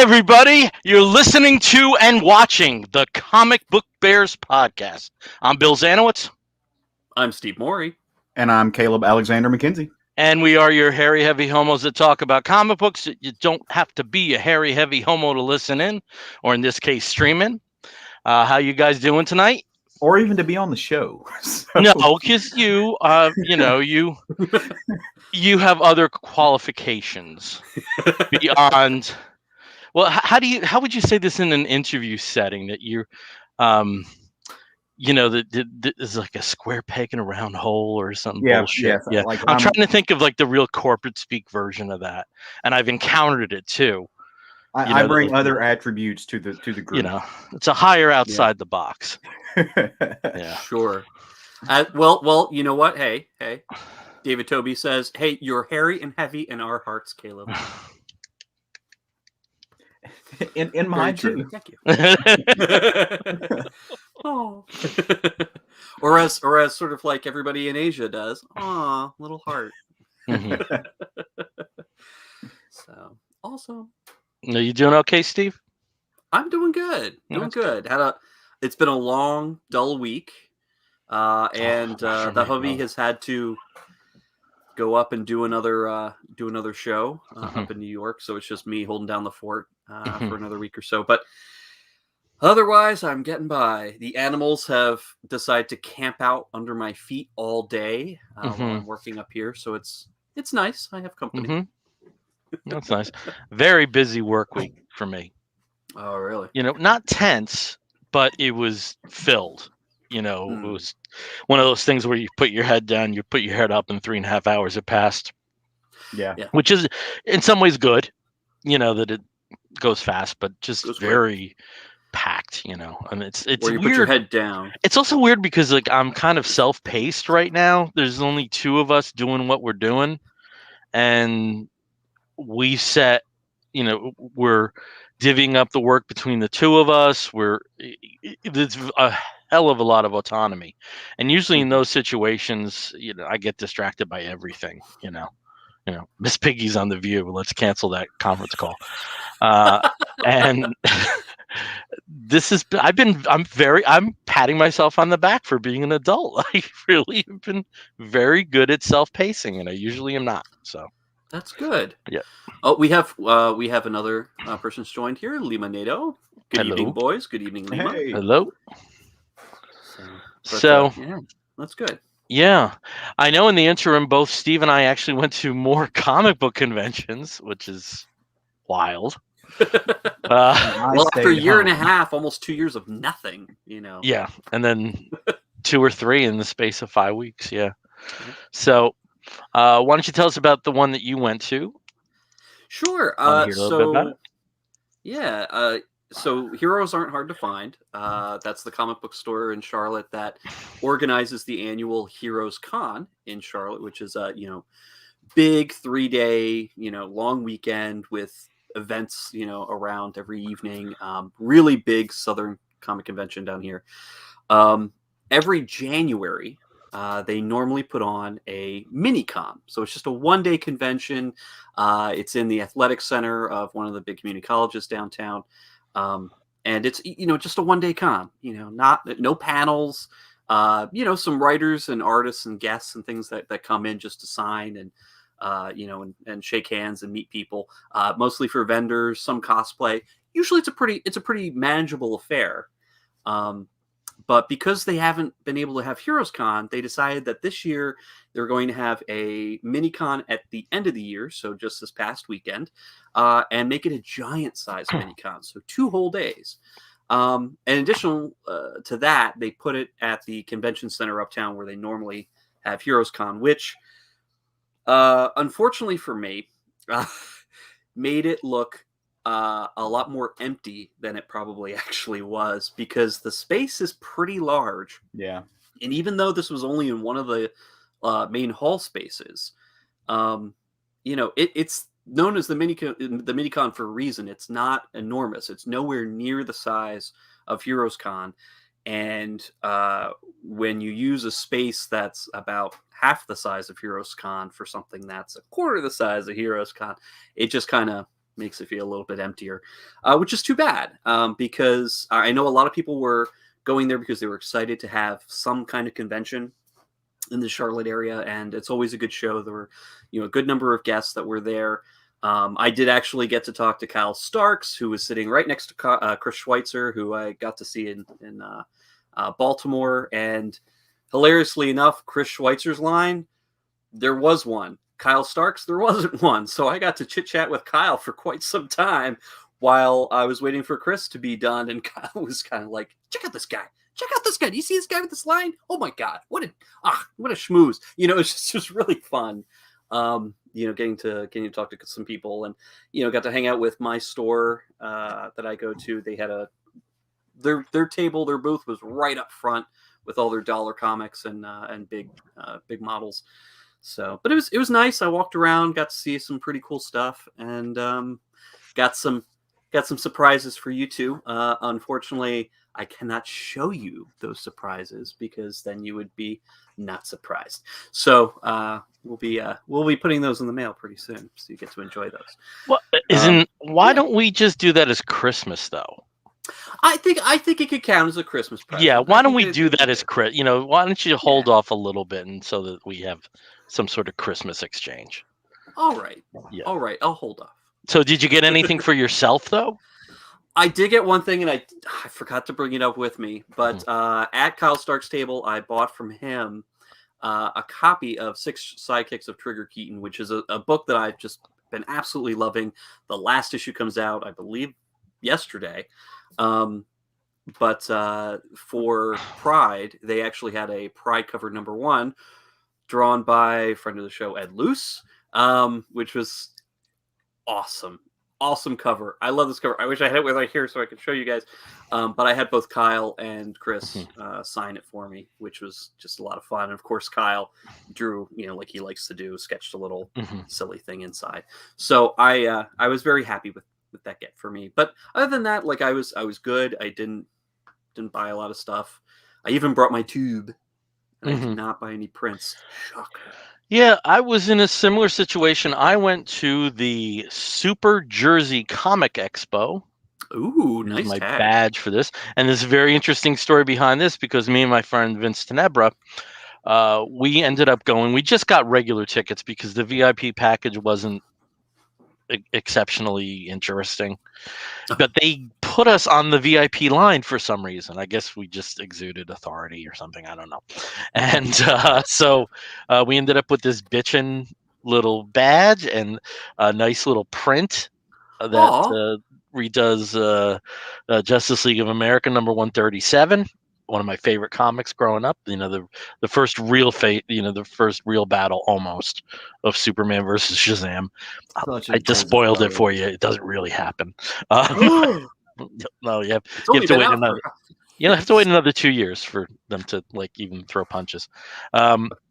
everybody. You're listening to and watching the Comic Book Bears podcast. I'm Bill Zanowitz. I'm Steve Morey. And I'm Caleb Alexander McKenzie. And we are your hairy, heavy homos that talk about comic books. You don't have to be a hairy, heavy homo to listen in, or in this case, stream in. How you guys doing tonight? Or even to be on the show. So. No, because you have other qualifications beyond. Well, how would you say this in an interview setting that you're, that is like a square peg in a round hole or some bullshit. Yeah. Like I'm trying to think of like the real corporate speak version of that, and I've encountered it too. I bring other attributes to the group. You know, it's a higher outside the box. Yeah, sure. Well, you know what? Hey, David Toby says, "Hey, you're hairy and heavy in our hearts, Caleb." In mine too. Thank you. Oh. or as sort of like everybody in Asia does. Aw, little heart. Mm-hmm. So awesome. Are you doing okay, Steve? I'm doing good. Doing good. It's been a long, dull week. And the hubby has had to go up and do another show up in New York. So it's just me holding down the fort for another week or so. But otherwise, I'm getting by. The animals have decided to camp out under my feet all day while I'm working up here. So it's nice. I have company. Mm-hmm. That's nice. Very busy work week for me. Oh, really? Not tense, but it was filled. It was one of those things where you put your head down, you put your head up, and 3.5 hours have passed. Yeah. Which is in some ways good, that it goes fast, but just very packed, and it's where you weird. Put your head down. It's also weird because like I'm kind of self-paced right now. There's only 2 of us doing what we're doing, and we set, we're divvying up the work between the 2 of us. It's a hell of a lot of autonomy, and usually in those situations, I get distracted by everything. Miss Piggy's on The View. Let's cancel that conference call. And this is I'm patting myself on the back for being an adult. I really have been very good at self-pacing, and I usually am not. So that's good. Yeah. Oh, we have another person's joined here, Lima Nato. Good evening, boys. Good evening, Lima. Hey. Hello. Yeah, that's good. Yeah, I know in the interim, both Steve and I actually went to more comic book conventions, which is wild. Well, after a year and a half, almost 2 years of nothing, Yeah, and then 2 or 3 in the space of 5 weeks, yeah. So, why don't you tell us about the one that you went to? Sure. So Heroes Aren't Hard to Find. That's the comic book store in Charlotte that organizes the annual Heroes Con in Charlotte, which is a big 3-day long weekend with events around every evening. Really big Southern comic convention down here. Every January, they normally put on a mini con. So it's just a 1-day convention. It's in the athletic center of one of the big community colleges downtown. And it's, just a 1-day con, no panels, some writers and artists and guests and things that come in just to sign and, and shake hands and meet people, mostly for vendors, some cosplay. Usually it's a pretty manageable affair. But because they haven't been able to have Heroes Con, they decided that this year they're going to have a mini con at the end of the year, so just this past weekend, and make it a giant size mini con, so 2 whole days. And additional to that, they put it at the convention center uptown where they normally have Heroes Con, which, unfortunately for me, made it look a lot more empty than it probably actually was, because the space is pretty large. Yeah. And even though this was only in one of the main hall spaces, it's known as the Minicon for a reason. It's not enormous. It's nowhere near the size of Heroes Con. And when you use a space that's about half the size of Heroes Con for something that's a quarter the size of Heroes Con, it just kind of makes it feel a little bit emptier, which is too bad, because I know a lot of people were going there because they were excited to have some kind of convention in the Charlotte area, and it's always a good show. There were, a good number of guests that were there. I did actually get to talk to Kyle Starks, who was sitting right next to Chris Schweitzer, who I got to see in Baltimore. And hilariously enough, Chris Schweitzer's line, there was one. Kyle Starks, there wasn't one. So I got to chit chat with Kyle for quite some time while I was waiting for Chris to be done. And Kyle was kind of like, check out this guy. Check out this guy. Do you see this guy with this line? Oh my God. What a schmooze. It's just really fun. Getting to talk to some people, and, got to hang out with my store that I go to. They had their table, their booth was right up front with all their dollar comics and big models. So, but it was nice. I walked around, got to see some pretty cool stuff, and got some surprises for you too. Unfortunately, I cannot show you those surprises because then you would be not surprised. So we'll be putting those in the mail pretty soon, so you get to enjoy those. Well, why don't we just do that as Christmas though? I think it could count as a Christmas present. Yeah, why don't we do that as Chris? Why don't you hold off a little bit, and so that we have some sort of Christmas exchange? All right. Yeah. All right. I'll hold off. So, did you get anything for yourself though? I did get one thing, and I forgot to bring it up with me. But at Kyle Stark's table, I bought from him a copy of 6 Sidekicks of Trigger Keaton, which is a book that I've just been absolutely loving. The last issue comes out, I believe, yesterday. But for Pride, they actually had a Pride cover #1 drawn by a friend of the show, Ed Luce, which was awesome. Awesome cover. I love this cover. I wish I had it with right here so I could show you guys. But I had both Kyle and Chris sign it for me, which was just a lot of fun. And of course, Kyle drew, like he likes to do, sketched a little silly thing inside. So I was very happy with that get for me. But other than that, I was good. I didn't buy a lot of stuff. I even brought my tube. And I did not buy any prints. Shocker. Yeah, I was in a similar situation. I went to the Super Jersey Comic Expo. Ooh, nice my tag. Badge for this. And there's a very interesting story behind this because me and my friend Vince Tenebra, we ended up going. We just got regular tickets because the VIP package wasn't exceptionally interesting. But they put us on the VIP line for some reason. I guess we just exuded authority or something. I don't know. And so we ended up with this bitchin' little badge and a nice little print that redoes Justice League of America #137. One of my favorite comics growing up. The first real the first real battle almost of Superman versus Shazam. I just spoiled it for you. It doesn't really happen. No, you have to wait another. You have to wait another 2 years for them to even throw punches. But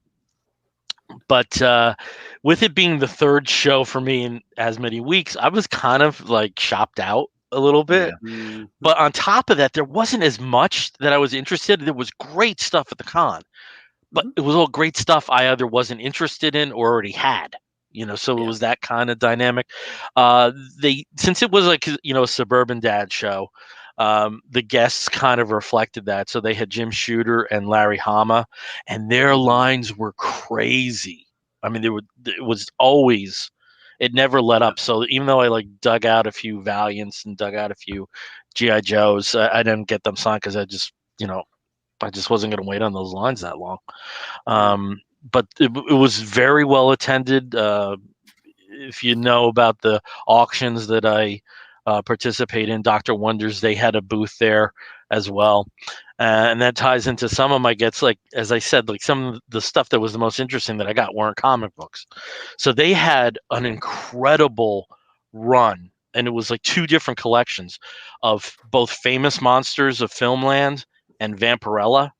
with it being the third show for me in as many weeks, I was kind of shopped out a little bit. Yeah. But on top of that, there wasn't as much that I was interested in. There was great stuff at the con, but it was all great stuff I either wasn't interested in or already had. So it was that kind of dynamic. Since it was a suburban dad show, the guests kind of reflected that. So they had Jim Shooter and Larry Hama, and their lines were crazy. I mean, it never let up. So even though I dug out a few Valiants and dug out a few G.I. Joes, I didn't get them signed because I just wasn't going to wait on those lines that long. But it was very well attended. If you know about the auctions that I participate in, Dr. Wonders, they had a booth there as well. And that ties into some of my gets, as I said, some of the stuff that was the most interesting that I got weren't comic books. So they had an incredible run, and it was 2 different collections of both Famous Monsters of Filmland and Vampirella.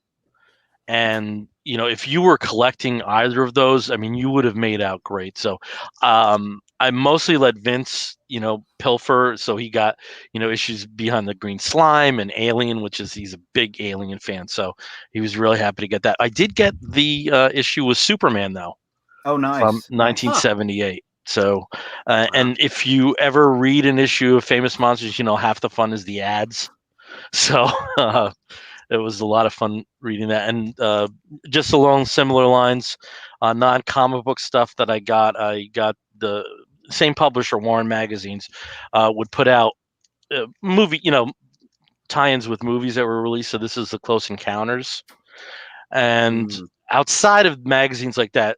And, if you were collecting either of those, I mean, you would have made out great. So I mostly let Vince, pilfer. So he got, issues Behind the Green Slime and Alien, he's a big Alien fan. So he was really happy to get that. I did get the issue with Superman, though. Oh, nice. From 1978. So, Wow. and if you ever read an issue of Famous Monsters, half the fun is the ads. So it was a lot of fun reading that. And just along similar lines, non-comic book stuff that I got the same publisher, Warren Magazines, would put out movie, tie-ins with movies that were released. So this is the Close Encounters. And outside of magazines like that,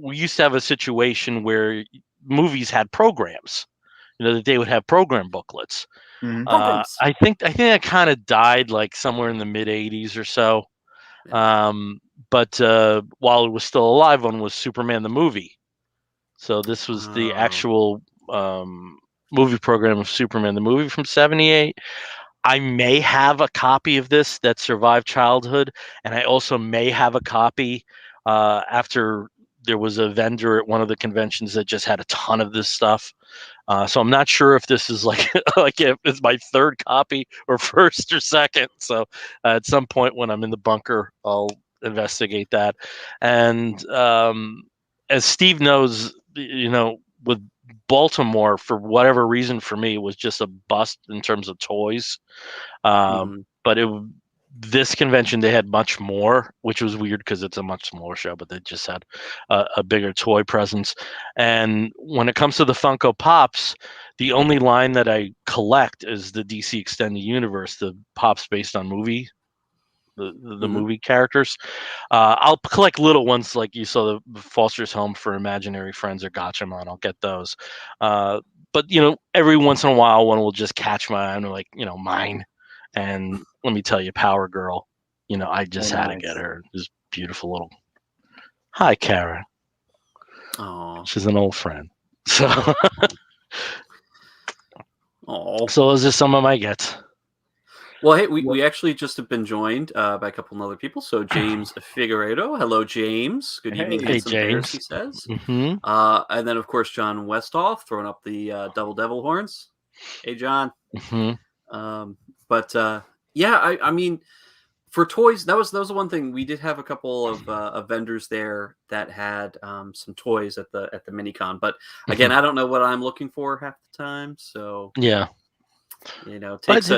we used to have a situation where movies had programs, that they would have program booklets. I think that kind of died like somewhere in the mid 80s or so. But while it was still alive, one was Superman the movie. So this was the actual movie program of Superman the movie from '78. I may have a copy of this that survived childhood, and I also may have a copy after there was a vendor at one of the conventions that just had a ton of this stuff. So I'm not sure if this is like if it's my third copy or first or second. So at some point when I'm in the bunker, I'll investigate that. And as Steve knows, with Baltimore, for whatever reason, for me, it was just a bust in terms of toys. But this convention, they had much more, which was weird because it's a much smaller show, but they just had a bigger toy presence. And when it comes to the Funko Pops, the only line that I collect is the DC Extended Universe, the Pops based on movie, the movie characters. I'll collect little ones like you saw the Foster's Home for Imaginary Friends or Gotchamon. I'll get those. But, every once in a while, one will just catch my eye and like, mine. And let me tell you, Power Girl, I just had to get her. This beautiful little. Hi, Karen. Oh, she's an old friend. So, so those are some of my gets. Well, hey, we actually just have been joined by a couple of other people. So James Figueredo, hello, James. Good evening, handsome bears, he says. And then, of course, John Westhoff throwing up the double devil horns. Hey, John. I mean, for toys, that was the one thing. We did have a couple of vendors there that had some toys at the Minicon. But again, I don't know what I'm looking for half the time. So yeah, takes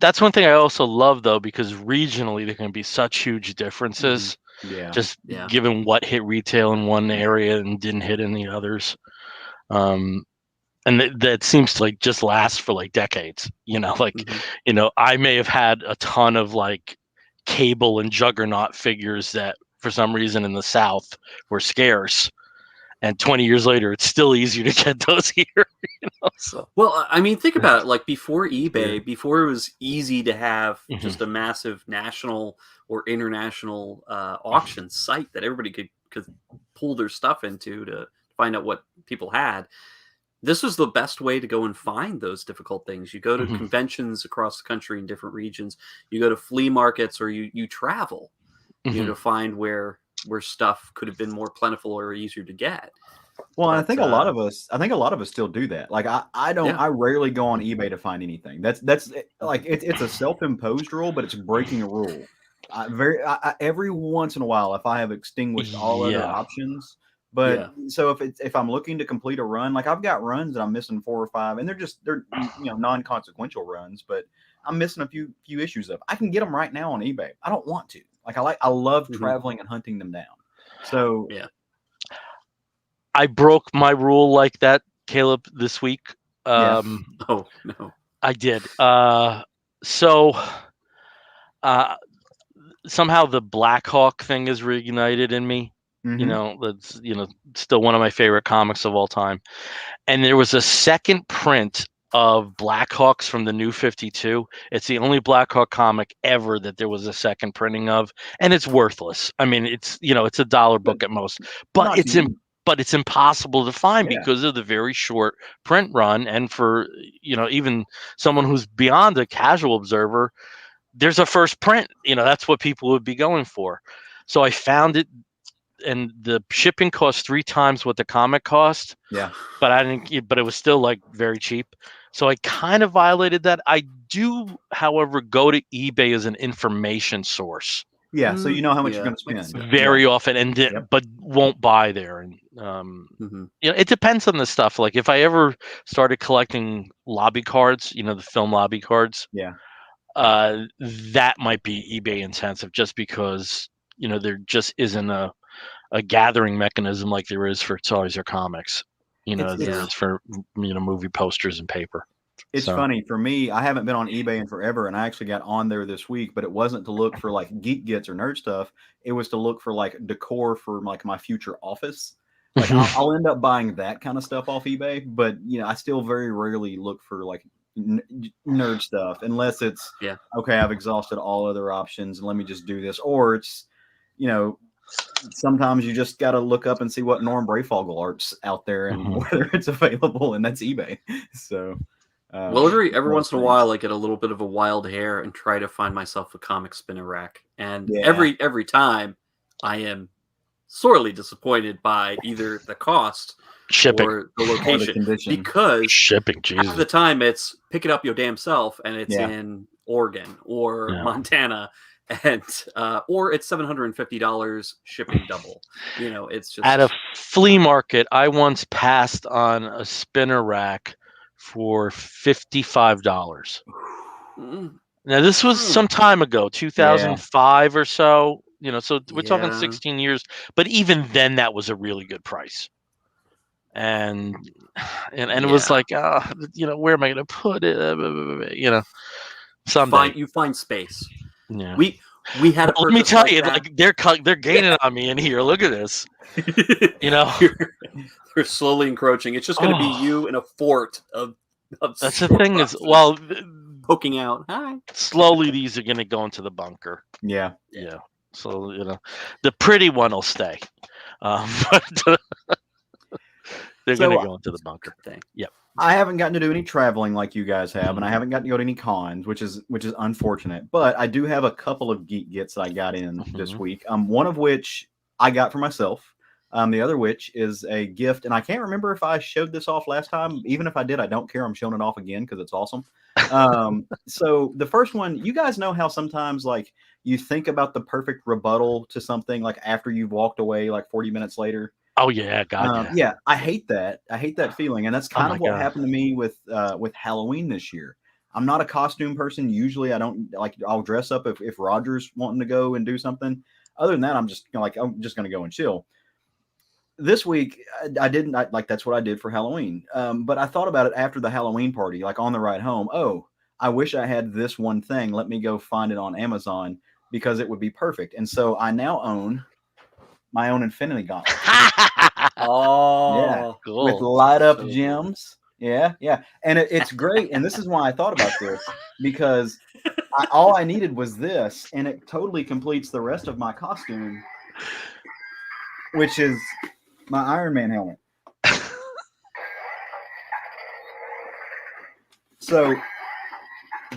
that's one thing I also love, though, because regionally there can be such huge differences. Given what hit retail in one area and didn't hit in the others. And that seems to like just last for like decades, I may have had a ton of like Cable and Juggernaut figures that for some reason in the South were scarce. And 20 years later, it's still easier to get those here. So. Well, I mean, think about it. Like before eBay, before it was easy to have just a massive national or international auction site that everybody could pull their stuff into to find out what people had. This was the best way to go and find those difficult things. You go to conventions across the country in different regions. You go to flea markets, or you travel, to find where stuff could have been more plentiful or easier to get. Well, I think a lot of us still do that. Like I rarely go on eBay to find anything. That's like it's a self-imposed rule, but it's breaking a rule. Every once in a while, if I have extinguished all other options. But so if I'm looking to complete a run, like I've got runs that I'm missing 4 or 5, and they're non-consequential runs, but I'm missing a few issues of. I can get them right now on eBay. I don't want to. I love traveling and hunting them down. So I broke my rule like that, Caleb, this week. Oh no, I did. Somehow the Black Hawk thing is reignited in me. That's still one of my favorite comics of all time. And there was a second print of Black Hawks from the New 52. It's the only Black Hawk comic ever that there was a second printing of, and it's worthless. I mean, it's it's $1 book at most, but it's impossible to find because of the very short print run. And for even someone who's beyond a casual observer, there's a first print. That's what people would be going for. So I found it. And the shipping cost 3 times what the comic cost. Yeah. But it was still like very cheap. So I kind of violated that. I do, however, go to eBay as an information source. Yeah. So you know how much you're going to spend very often, but won't buy there. And It depends on the stuff. Like if I ever started collecting lobby cards, the film lobby cards, that might be eBay intensive, just because there just isn't a gathering mechanism like there is for toys or comics. As there is for movie posters and paper. It's funny for me. I haven't been on eBay in forever, and I actually got on there this week. But it wasn't to look for like geek gets or nerd stuff. It was to look for like decor for like my future office. Like I'll end up buying that kind of stuff off eBay, but I still very rarely look for like nerd stuff unless it's okay. I've exhausted all other options, and let me just do this. Or it's sometimes you just got to look up and see what Norm Brayfogle art's out there and whether it's available, and that's eBay. So. Well, every once in a while, I get a little bit of a wild hair and try to find myself a comic spinner rack. And every time, I am sorely disappointed by either the cost, shipping, or the location. Because shipping, half the time it's pick it up your damn self, and it's in Oregon or Montana, and or it's $750 shipping double. It's just at a flea market. I once passed on a spinner rack for $55. Now this was some time ago, 2005 or so. So we're talking 16 years. But even then, that was a really good price. And it was like, where am I going to put it? Someday you find space. Yeah, we had. Let me tell you, like they're gaining on me in here. Look at this. They're slowly encroaching. It's just going to be you in a fort of that's the thing is, well, poking out. Hi. Slowly, these are going to go into the bunker. Yeah. So the pretty one will stay, but they're going to go into the bunker thing. Yep. I haven't gotten to do any traveling like you guys have, and I haven't gotten to go to any cons, which is unfortunate. But I do have a couple of geek gets that I got in this week. One of which I got for myself. The other which is a gift, and I can't remember if I showed this off last time. Even if I did, I don't care. I'm showing it off again because it's awesome. So the first one, you guys know how sometimes like you think about the perfect rebuttal to something like after you've walked away like 40 minutes later. Oh yeah, God. Yeah, I hate that. I hate that feeling, and that's kind of what happened to me with Halloween this year. I'm not a costume person. Usually, I don't like. I'll dress up if Roger's wanting to go and do something. Other than that, I'm just going to go and chill. This week, I didn't like. That's what I did for Halloween. But I thought about it after the Halloween party, like on the ride home. Oh, I wish I had this one thing. Let me go find it on Amazon because it would be perfect. And so I now own my own Infinity Gauntlet. Oh, yeah, cool. With light up gems. Yeah. And it's great. And this is why I thought about this, because all I needed was this, and it totally completes the rest of my costume, which is my Iron Man helmet. So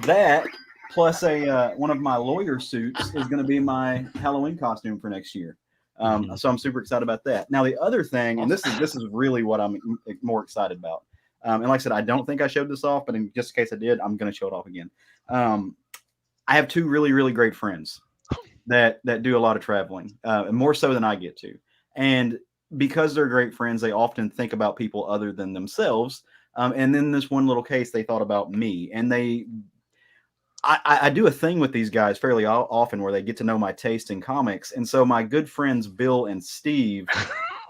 that plus one of my lawyer suits is going to be my Halloween costume for next year. So I'm super excited about that. Now the other thing, and this is really what I'm more excited about. And like I said, I don't think I showed this off, but in just in case I did, I'm going to show it off again. I have two really, really great friends that do a lot of traveling, and more so than I get to. And because they're great friends, they often think about people other than themselves. And in this one little case, they thought about me. And I do a thing with these guys fairly often where they get to know my taste in comics. And so my good friends, Bill and Steve,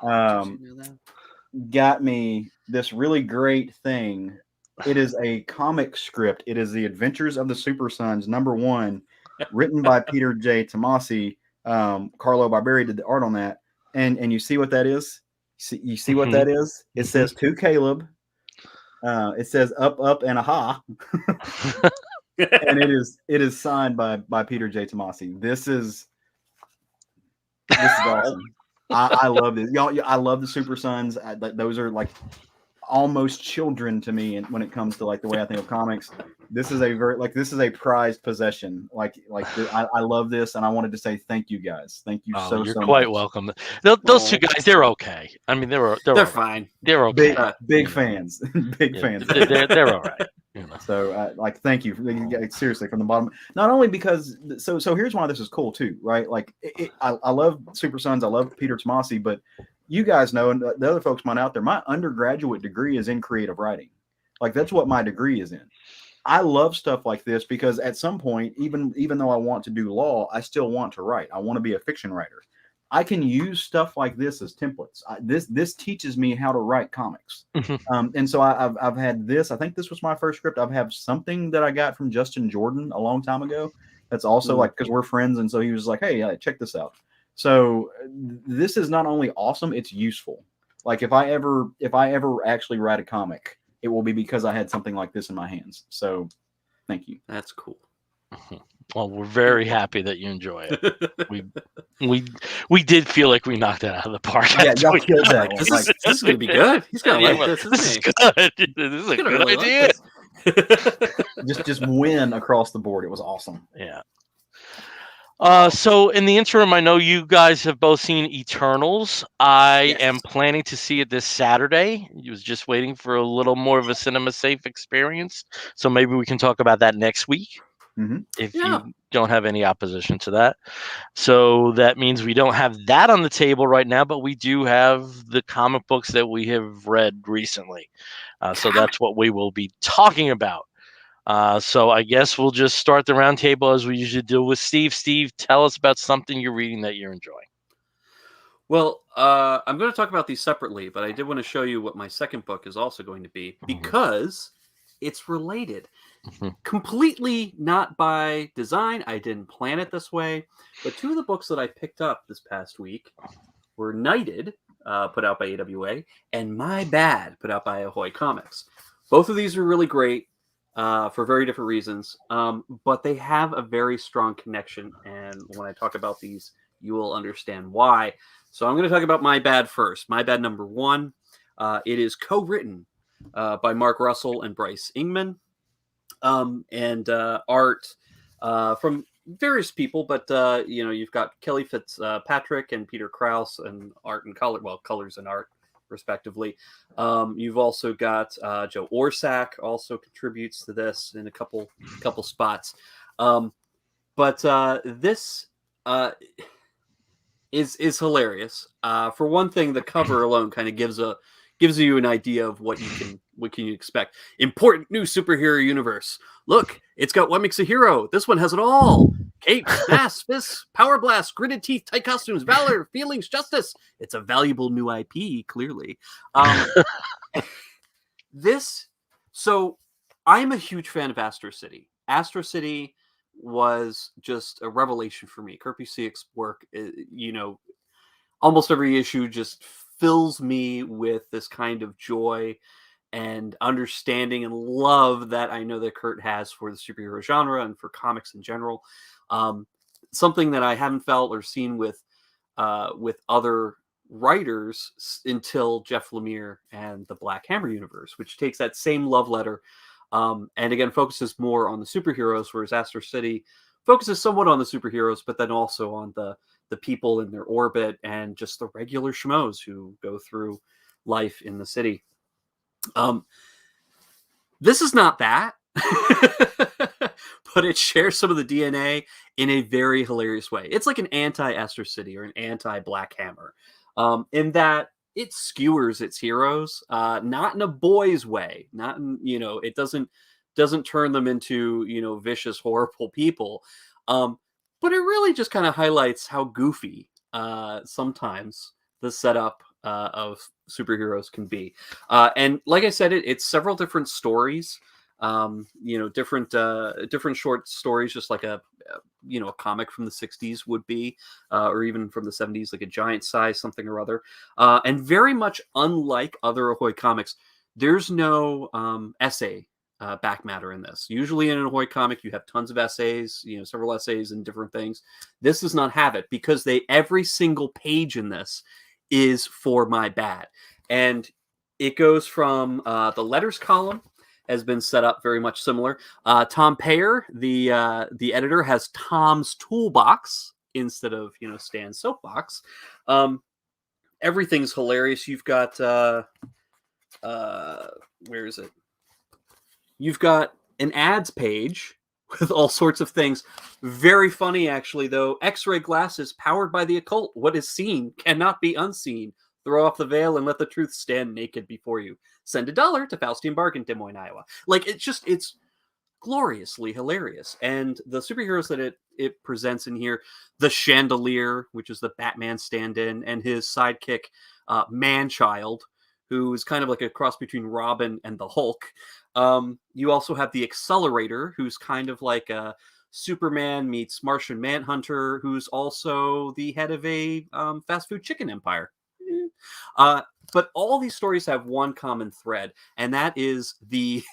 got me this really great thing. It is a comic script. It is The Adventures of the Super Sons, #1, written by Peter J. Tomasi. Carlo Barberi did the art on that. And you see what that is? You see what that is? It says to Caleb. It says up, and aha. And it is signed by Peter J. Tomasi. This is awesome. I love this. Y'all, I love the Super Sons. Those are like almost children to me, and when it comes to like the way I think of comics, this is a prized possession. I love this, and I wanted to say thank you guys. Thank you so you're much. quite welcome. Those two guys, they're okay. I mean, they're fine. They're okay. Big fans. Big fans. They're all right. So thank you seriously from the bottom. Not only because so here's why this is cool too, right? Like I love Super Sons, I love Peter Tomasi, but you guys know, and the other folks might out there, my undergraduate degree is in creative writing. Like that's what my degree is in. I love stuff like this because at some point, even though I want to do law, I still want to write. I want to be a fiction writer. I can use stuff like this as templates. This teaches me how to write comics. And so I've had this. I think this was my first script. I've had something that I got from Justin Jordan a long time ago. That's also like, because we're friends. And so he was like, hey, check this out. So this is not only awesome, it's useful. Like if I ever actually write a comic, it will be because I had something like this in my hands. So thank you. That's cool. Well, we're very happy that you enjoy it. We did feel like we knocked that out of the park. Yeah, y'all killed that. This is going to be good. He's going to like this. This is good. This is a good idea. Just win across the board. It was awesome. Yeah. So in the interim, I know you guys have both seen Eternals. I am planning to see it this Saturday. I was just waiting for a little more of a cinema safe experience. So maybe we can talk about that next week. If you don't have any opposition to that. So that means we don't have that on the table right now, but we do have the comic books that we have read recently. So that's what we will be talking about. So I guess we'll just start the round table as we usually do with Steve. Steve, tell us about something you're reading that you're enjoying. Well, I'm going to talk about these separately, but I did want to show you what my second book is also going to be because it's related. Completely not by design. I didn't plan it this way. But two of the books that I picked up this past week were Knighted, put out by AWA, and My Bad, put out by Ahoy Comics. Both of these are really great for very different reasons, but they have a very strong connection. And when I talk about these, you will understand why. So I'm going to talk about My Bad first. My Bad number 1. It is co-written by Mark Russell and Bryce Ingman. And art from various people, but you've got Kelly Fitzpatrick and Peter Krause and art and color, colors and art respectively. You've also got Joe Orsack also contributes to this in a couple spots. But this is hilarious. For one thing, the cover alone kind of gives you an idea of what can you expect. Important new superhero universe. Look, it's got what makes a hero. This one has it all. Capes, masks, fists, power blasts, gritted teeth, tight costumes, valor, feelings, justice. It's a valuable new IP, clearly. So I'm a huge fan of Astro City. Astro City was just a revelation for me. Kurt Busiek's work, almost every issue just fills me with this kind of joy and understanding and love that I know that Kurt has for the superhero genre and for comics in general. Something that I haven't felt or seen with other writers until Jeff Lemire and the Black Hammer universe, which takes that same love letter and again focuses more on the superheroes, whereas Astro City focuses somewhat on the superheroes, but then also on the people in their orbit and just the regular schmoes who go through life in the city. This is not that, but it shares some of the DNA in a very hilarious way. It's like an anti-Astro City or an anti-Black Hammer, in that it skewers its heroes, not in a boys way, not in, it doesn't turn them into, vicious, horrible people. But it really just kind of highlights how goofy sometimes the setup of superheroes can be. And like I said, it's several different stories, different short stories, just like a comic from the 60s would be, or even from the 70s, like a giant size, something or other. And very much unlike other Ahoy comics, there's no essay back matter in this. Usually in an Ahoy comic, you have tons of essays, several essays and different things. This does not have it because every single page in this is for My Bad. And it goes from the letters column has been set up very much similar. Tom Payer, the editor, has Tom's toolbox instead of Stan's soapbox. Everything's hilarious. You've got where is it? You've got an ads page with all sorts of things. Very funny, actually, though. X-ray glasses powered by the occult. What is seen cannot be unseen. Throw off the veil and let the truth stand naked before you. Send $1 to Faustian Bargain, Des Moines, Iowa. Like, it's gloriously hilarious. And the superheroes that it presents in here, the Chandelier, which is the Batman stand-in, and his sidekick, Man-Child, who is kind of like a cross between Robin and the Hulk. You also have the Accelerator, who's kind of like a Superman meets Martian Manhunter, who's also the head of a fast food chicken empire. But all these stories have one common thread, and that is the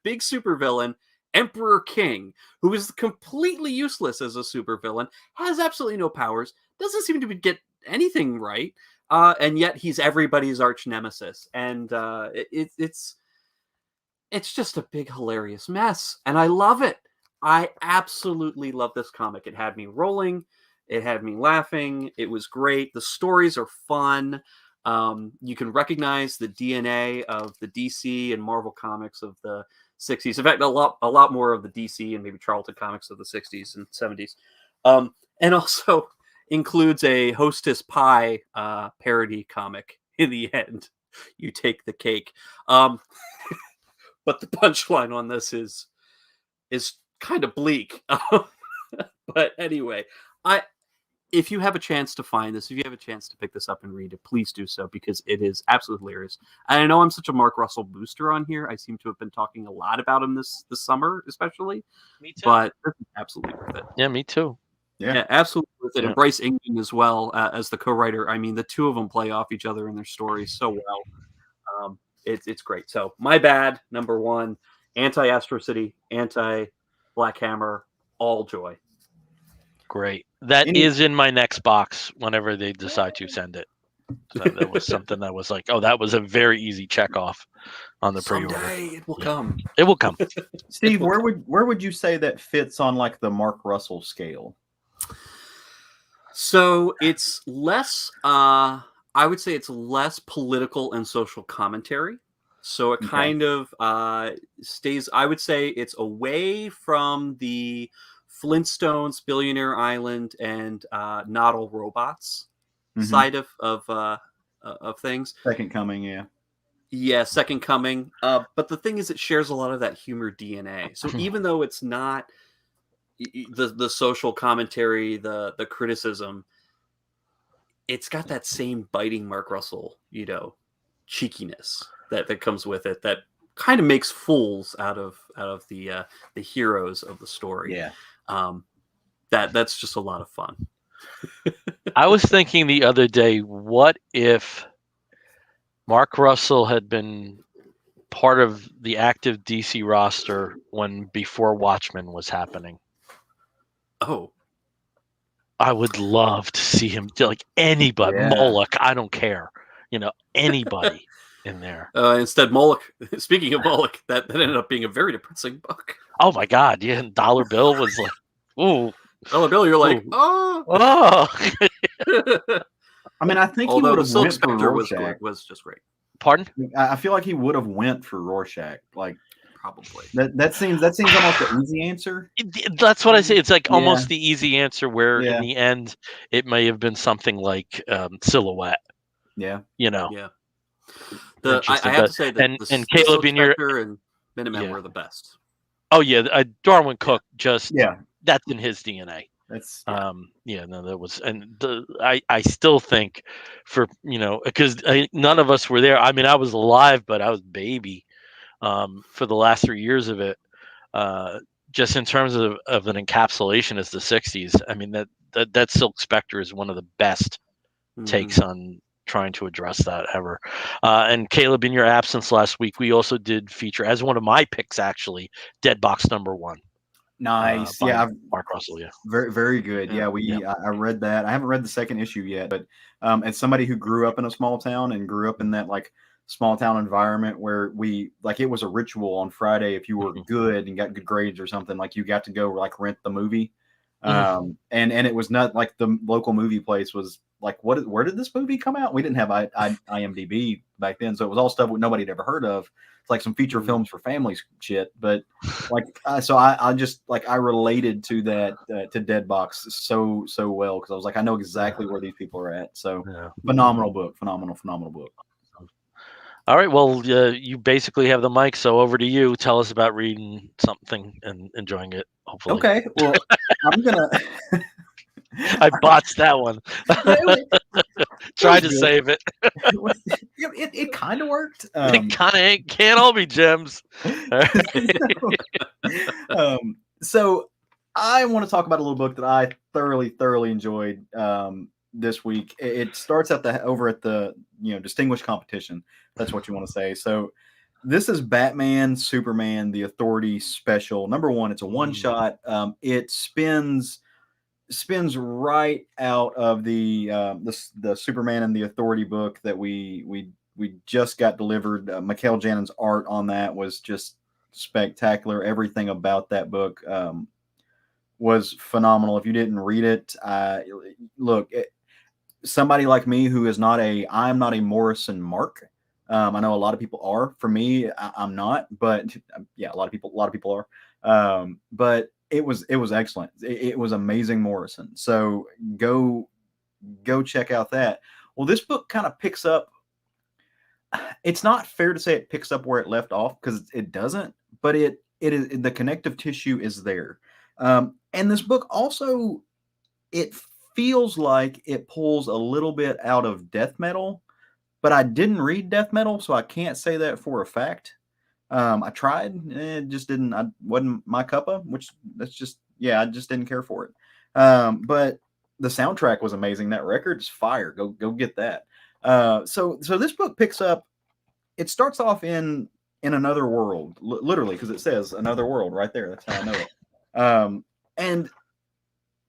big supervillain, Emperor King, who is completely useless as a supervillain, has absolutely no powers, doesn't seem to get anything right, and yet he's everybody's arch nemesis. And it's just a big hilarious mess, and I love it. I absolutely love this comic. It had me rolling, it had me laughing, it was great. The stories are fun. You can recognize the DNA of the DC and Marvel comics of the 60s. In fact, a lot more of the DC and maybe Charlton comics of the 60s and 70s. And also includes a Hostess Pie parody comic in the end. You take the cake. But the punchline on this is kind of bleak. But anyway, if you have a chance to find this, if you have a chance to pick this up and read it, please do so, because it is absolutely hilarious. And I know I'm such a Mark Russell booster on here. I seem to have been talking a lot about him this summer, especially. Me too. But this is absolutely worth it. Yeah, me too. Yeah, absolutely worth it. Yeah. And Bryce Ingram as well as the co-writer. I mean, the two of them play off each other in their stories so well. It's great. So, My Bad, number 1, anti-Astro City, anti-Black Hammer, all joy. Great. That is in my next box whenever they decide to send it. So that was something that was like, oh, that was a very easy check off on the pre-order. Someday it will come. It will come. Steve, where would you say that fits on like the Mark Russell scale? So it's less, I would say it's less political and social commentary. So it kind of stays, I would say it's away from the Flintstones, Billionaire Island, and Not All Robots side of things. Second Coming, yeah. Yeah, Second Coming. But the thing is, it shares a lot of that humor DNA. So even though it's not the social commentary, the criticism, it's got that same biting Mark Russell, cheekiness that comes with it, that kind of makes fools out of the heroes of the story. Yeah. That's just a lot of fun. I was thinking the other day, what if Mark Russell had been part of the active DC roster before Watchmen was happening? Oh, I would love to see him, like anybody, Moloch, I don't care, anybody in there. Instead, Moloch, speaking of Moloch, that ended up being a very depressing book. Oh my God, yeah, Dollar Bill was like, ooh. Dollar Bill, you're like, oh. I mean, I think he would have went for Rorschach. Was just great. Pardon? I feel like he would have went for Rorschach. Like, probably. That seems almost the easy answer. That's what I say. It's like almost the easy answer, where in the end it may have been something like Silhouette. Yeah. Yeah. I have to say that and Caleb in your and Minutemen were the best. Oh yeah, Darwin Cook that's in his DNA. That's that was, and I still think because none of us were there. I mean, I was alive, but I was baby for the last 3 years of it. Just in terms of an encapsulation as the 60s, I mean that Silk Spectre is one of the best takes on trying to address that ever. And Caleb, in your absence last week, we also did feature as one of my picks, actually, Dead Box #1. Nice. Mark Russell. Yeah. Very, very good. Yeah. I read that. I haven't read the second issue yet, but as somebody who grew up in a small town and grew up in that like small town environment where it was a ritual on Friday, if you were good and got good grades or something, like you got to go like rent the movie. And it was not like the local movie place was like, where did this movie come out? We didn't have IMDb back then, so it was all stuff nobody had ever heard of. It's like some feature films for families shit. But like, so I just like I related to that to Dead Box so well because I was like, I know exactly where these people are at. So phenomenal book. All right, well, you basically have the mic, so over to you. Tell us about reading something and enjoying it, hopefully. Okay, well, I'm gonna. I botched that one. Tried to save it. It kind of worked. It kind of can't all be gems. So I want to talk about a little book that I thoroughly enjoyed this week. It starts over at the distinguished competition. That's what you want to say. So this is Batman, Superman, The Authority special #1. It's a one shot. It spins right out of the Superman and the Authority book that we just got delivered. Mikhail Janin's art on that was just spectacular. Everything about that book was phenomenal. If you didn't read it, look, somebody like me who is I'm not a Morrison mark. I know a lot of people are. For me, I'm not, but yeah, a lot of people are. But it was excellent. It was amazing Morrison. So go check out that. Well, this book kind of picks up. It's not fair to say it picks up where it left off because it doesn't, but it is, the connective tissue is there. And this book also, it feels like it pulls a little bit out of death metal, but I didn't read death metal, so I can't say that for a fact. I tried, it just didn't. I wasn't my cuppa, I just didn't care for it. But the soundtrack was amazing. That record's fire. Go get that. So this book picks up. It starts off in another world, literally, because it says another world right there. That's how I know it. And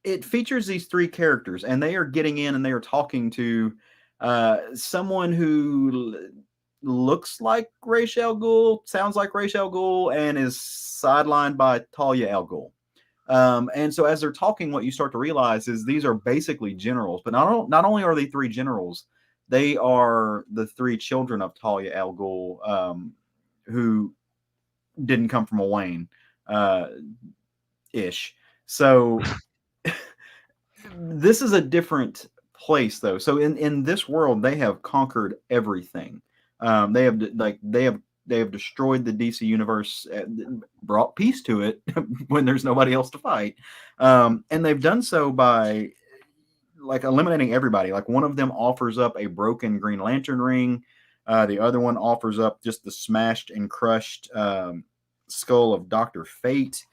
it features these 3 characters, and they are getting in and they are talking to someone who looks like Ra's al Ghul, sounds like Ra's al Ghul, and is sidelined by Talia al Ghul. And so as they're talking, what you start to realize is these are basically generals, but not only are they 3 generals, they are the 3 children of Talia al Ghul, who didn't come from a Wayne ish. So this is a different place, though. So in this world, they have conquered everything. They have destroyed the DC universe, brought peace to it when there's nobody else to fight, and they've done so by like eliminating everybody. Like one of them offers up a broken Green Lantern ring, the other one offers up just the smashed and crushed skull of Dr. Fate,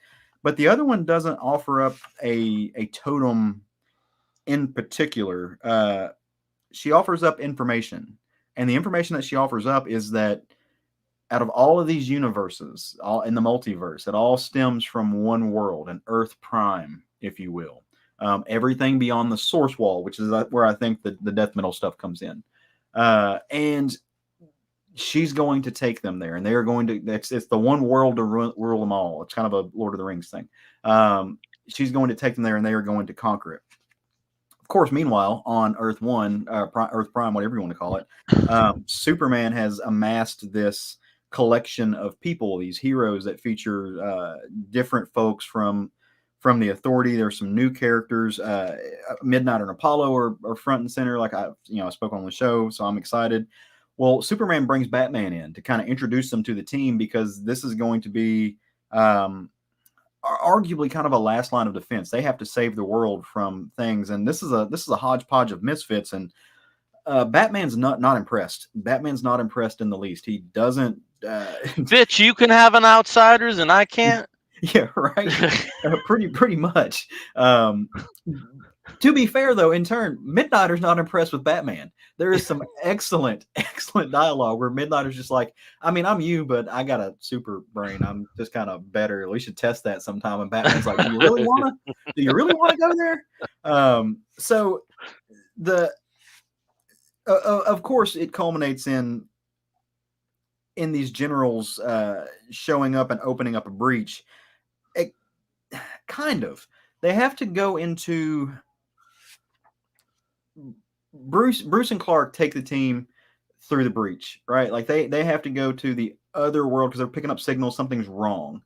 but the other one doesn't offer up a totem in particular. She offers up information. And the information that she offers up is that out of all of these universes, all in the multiverse, it all stems from one world, an Earth Prime, if you will. Everything beyond the source wall, which is where I think the death metal stuff comes in. And she's going to take them there, and they are going to. It's the one world to rule them all. It's kind of a Lord of the Rings thing. She's going to take them there, and they are going to conquer it. Of course, meanwhile, on Earth Earth Prime, whatever you want to call it, Superman has amassed this collection of people, these heroes that feature different folks from the Authority. There's some new characters. Midnight and Apollo are front and center, like I spoke on the show, so I'm excited. Well, Superman brings Batman in to kind of introduce them to the team because this is going to be arguably kind of a last line of defense. They have to save the world from things, and this is a hodgepodge of misfits. And Batman's not impressed. Batman's not impressed in the least. He doesn't. Bitch, you can have an outsiders, and I can't. Yeah, right. Pretty much. To be fair, though, in turn, Midnighter's not impressed with Batman. There is some excellent dialogue where Midnighter's just like, I mean, I'm you, but I got a super brain. I'm just kind of better. We should test that sometime. And Batman's like, do you really want to go there? So of course, it culminates in these generals showing up and opening up a breach. Kind of. They have to go into Bruce and Clark take the team through the breach, right? Like they have to go to the other world because they're picking up signals something's wrong,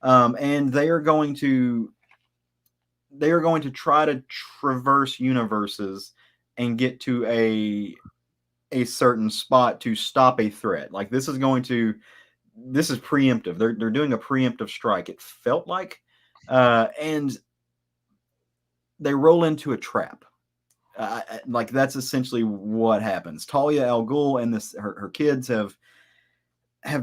and they are going to try to traverse universes and get to a certain spot to stop a threat. Like this is preemptive. They're doing a preemptive strike. It felt like, and they roll into a trap. Like that's essentially what happens. Talia al Ghul and her kids have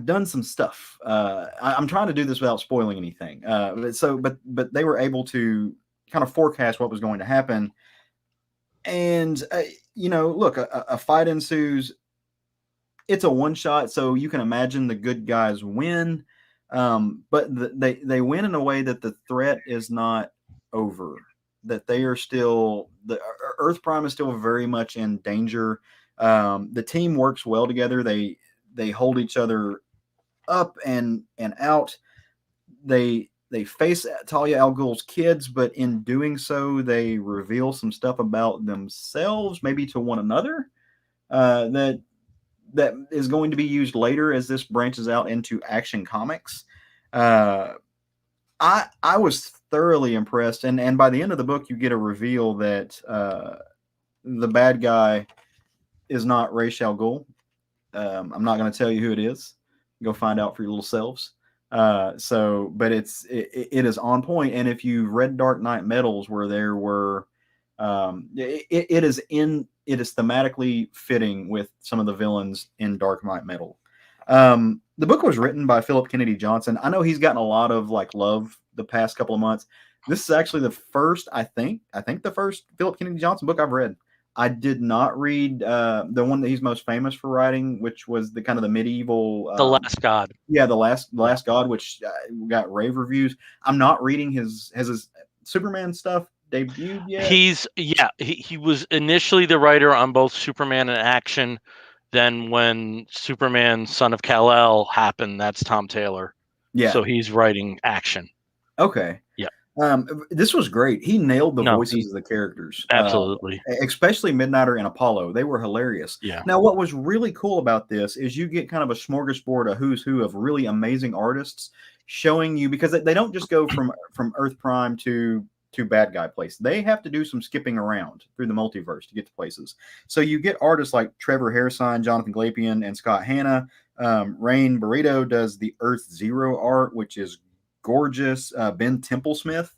done some stuff. I'm trying to do this without spoiling anything. But they were able to kind of forecast what was going to happen. And look, a fight ensues. It's a one shot, so you can imagine the good guys win. But they win in a way that the threat is not over. That they are still, the Earth Prime is still very much in danger. The team works well together. They hold each other up and out. They face Talia al Ghul's kids, but in doing so, they reveal some stuff about themselves, maybe to one another, that is going to be used later as this branches out into Action Comics. I was thoroughly impressed, and by the end of the book, you get a reveal that the bad guy is not Ra's al Ghul. I'm not going to tell you who it is. Go find out for your little selves. But it is on point. And if you read Dark Knight Metals, where there were, it is thematically fitting with some of the villains in Dark Knight Metal. The book was written by Philip Kennedy Johnson. I know he's gotten a lot of love the past couple of months. This is actually the first, I think the first Philip Kennedy Johnson book I've read. I did not read the one that he's most famous for writing, which was the kind of the medieval, The Last God. Yeah, the last God, which got rave reviews. I'm not reading his Superman stuff debuted yet. He was initially the writer on both Superman and Action. Then when Superman Son of Kal-El happened, that's Tom Taylor. Yeah. So he's writing Action. Okay. Yeah. This was great. He nailed the voices of the characters. Absolutely. Especially Midnighter and Apollo. They were hilarious. Yeah. Now, what was really cool about this is you get kind of a smorgasbord, a who's who of really amazing artists showing you, because they don't just go from Earth Prime to bad guy place. They have to do some skipping around through the multiverse to get to places. So you get artists like Trevor Hairsine, Jonathan Glapion, and Scott Hanna. Rain Burrito does the Earth Zero art, which is gorgeous. Ben Templesmith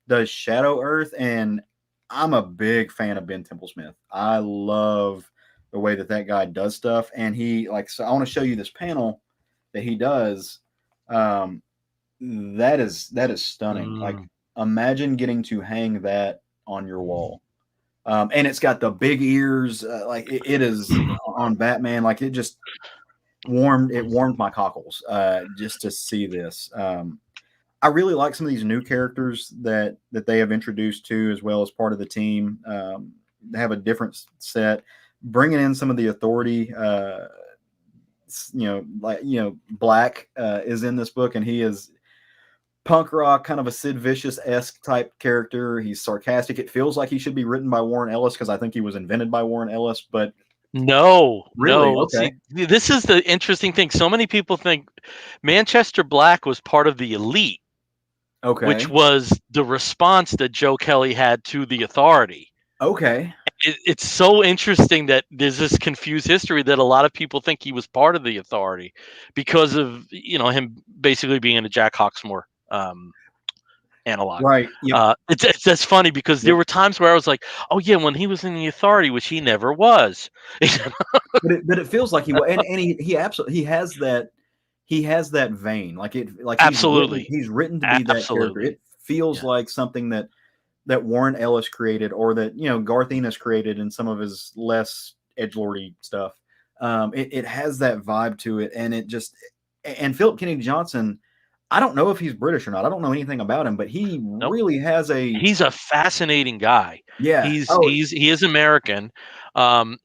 does Shadow Earth, and I'm a big fan of Ben Templesmith. I love the way that guy does stuff, and so I want to show you this panel that he does. That is stunning. Imagine getting to hang that on your wall. And it's got the big ears, it is on Batman. It just warmed my cockles just to see this. I really like some of these new characters that they have introduced to, as well as part of the team. They have a different set, bringing in some of the Authority. Black is in this book, and he is punk rock, kind of a Sid Vicious-esque type character. He's sarcastic. It feels like he should be written by Warren Ellis, because I think he was invented by Warren Ellis, but no. Okay. See, this is the interesting thing. So many people think Manchester Black was part of the Elite. Okay. Which was the response that Joe Kelly had to the Authority. Okay. It's so interesting that there's this confused history that a lot of people think he was part of the Authority because of him basically being a Jack Hawksmoor analog. Right. Yep. That's funny because there were times where I was like, oh yeah, when he was in the Authority, which he never was. but it feels like he was, and he absolutely has that. He has that vein, absolutely. He's written to be that character. It feels like something that Warren Ellis created, or that Garth Ennis created in some of his less edgelordy stuff. It has that vibe to it, and and Philip Kennedy Johnson. I don't know if he's British or not. I don't know anything about him, but he really has He's a fascinating guy. Yeah, he is American.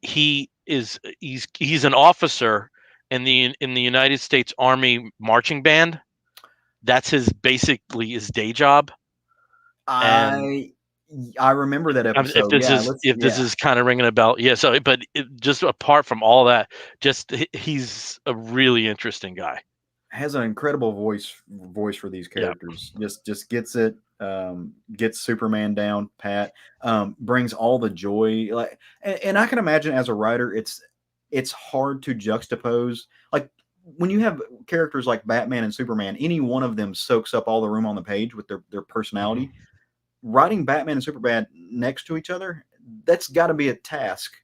He's an officer in the United States Army marching band. That's basically his day job. I I remember that episode. If this is kind of ringing a bell, yeah. So, but just apart from all that, just he's a really interesting guy. Has an incredible voice for these characters. Yeah. Just gets it. Gets Superman down pat. Brings all the joy. Like, and I can imagine as a writer, it's hard to juxtapose. Like when you have characters like Batman and Superman, any one of them soaks up all the room on the page with their personality. Mm-hmm. Writing Batman and Superman next to each other, that's got to be a task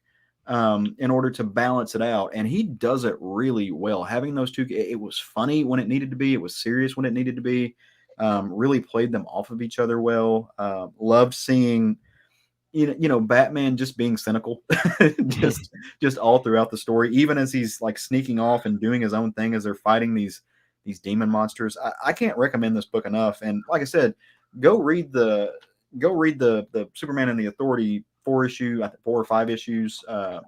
in order to balance it out. And he does it really well. Having those two, it was funny when it needed to be. It was serious when it needed to be. Really played them off of each other well. Loved seeing, Batman just being cynical, just all throughout the story, even as he's like sneaking off and doing his own thing as they're fighting these demon monsters. I can't recommend this book enough. And like I said, go read the Superman and the Authority 4 or 5 issues. 4.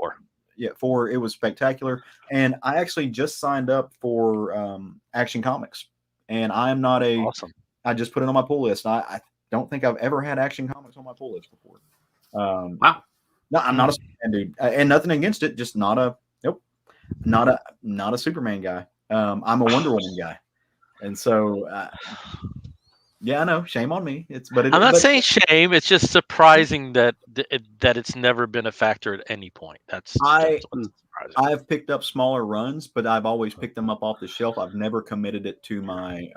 Yeah, 4. It was spectacular. And I actually just signed up for Action Comics. And I am not awesome. I just put it on my pull list. I don't think I've ever had Action Comics on my pull list before. Wow. No, I'm not a Superman dude. And nothing against it, just not a Superman guy. I'm a Wonder Woman guy. And so yeah, I know. Shame on me. I'm not saying shame. It's just surprising that it's never been a factor at any point. I've picked up smaller runs, but I've always picked them up off the shelf. I've never committed it to my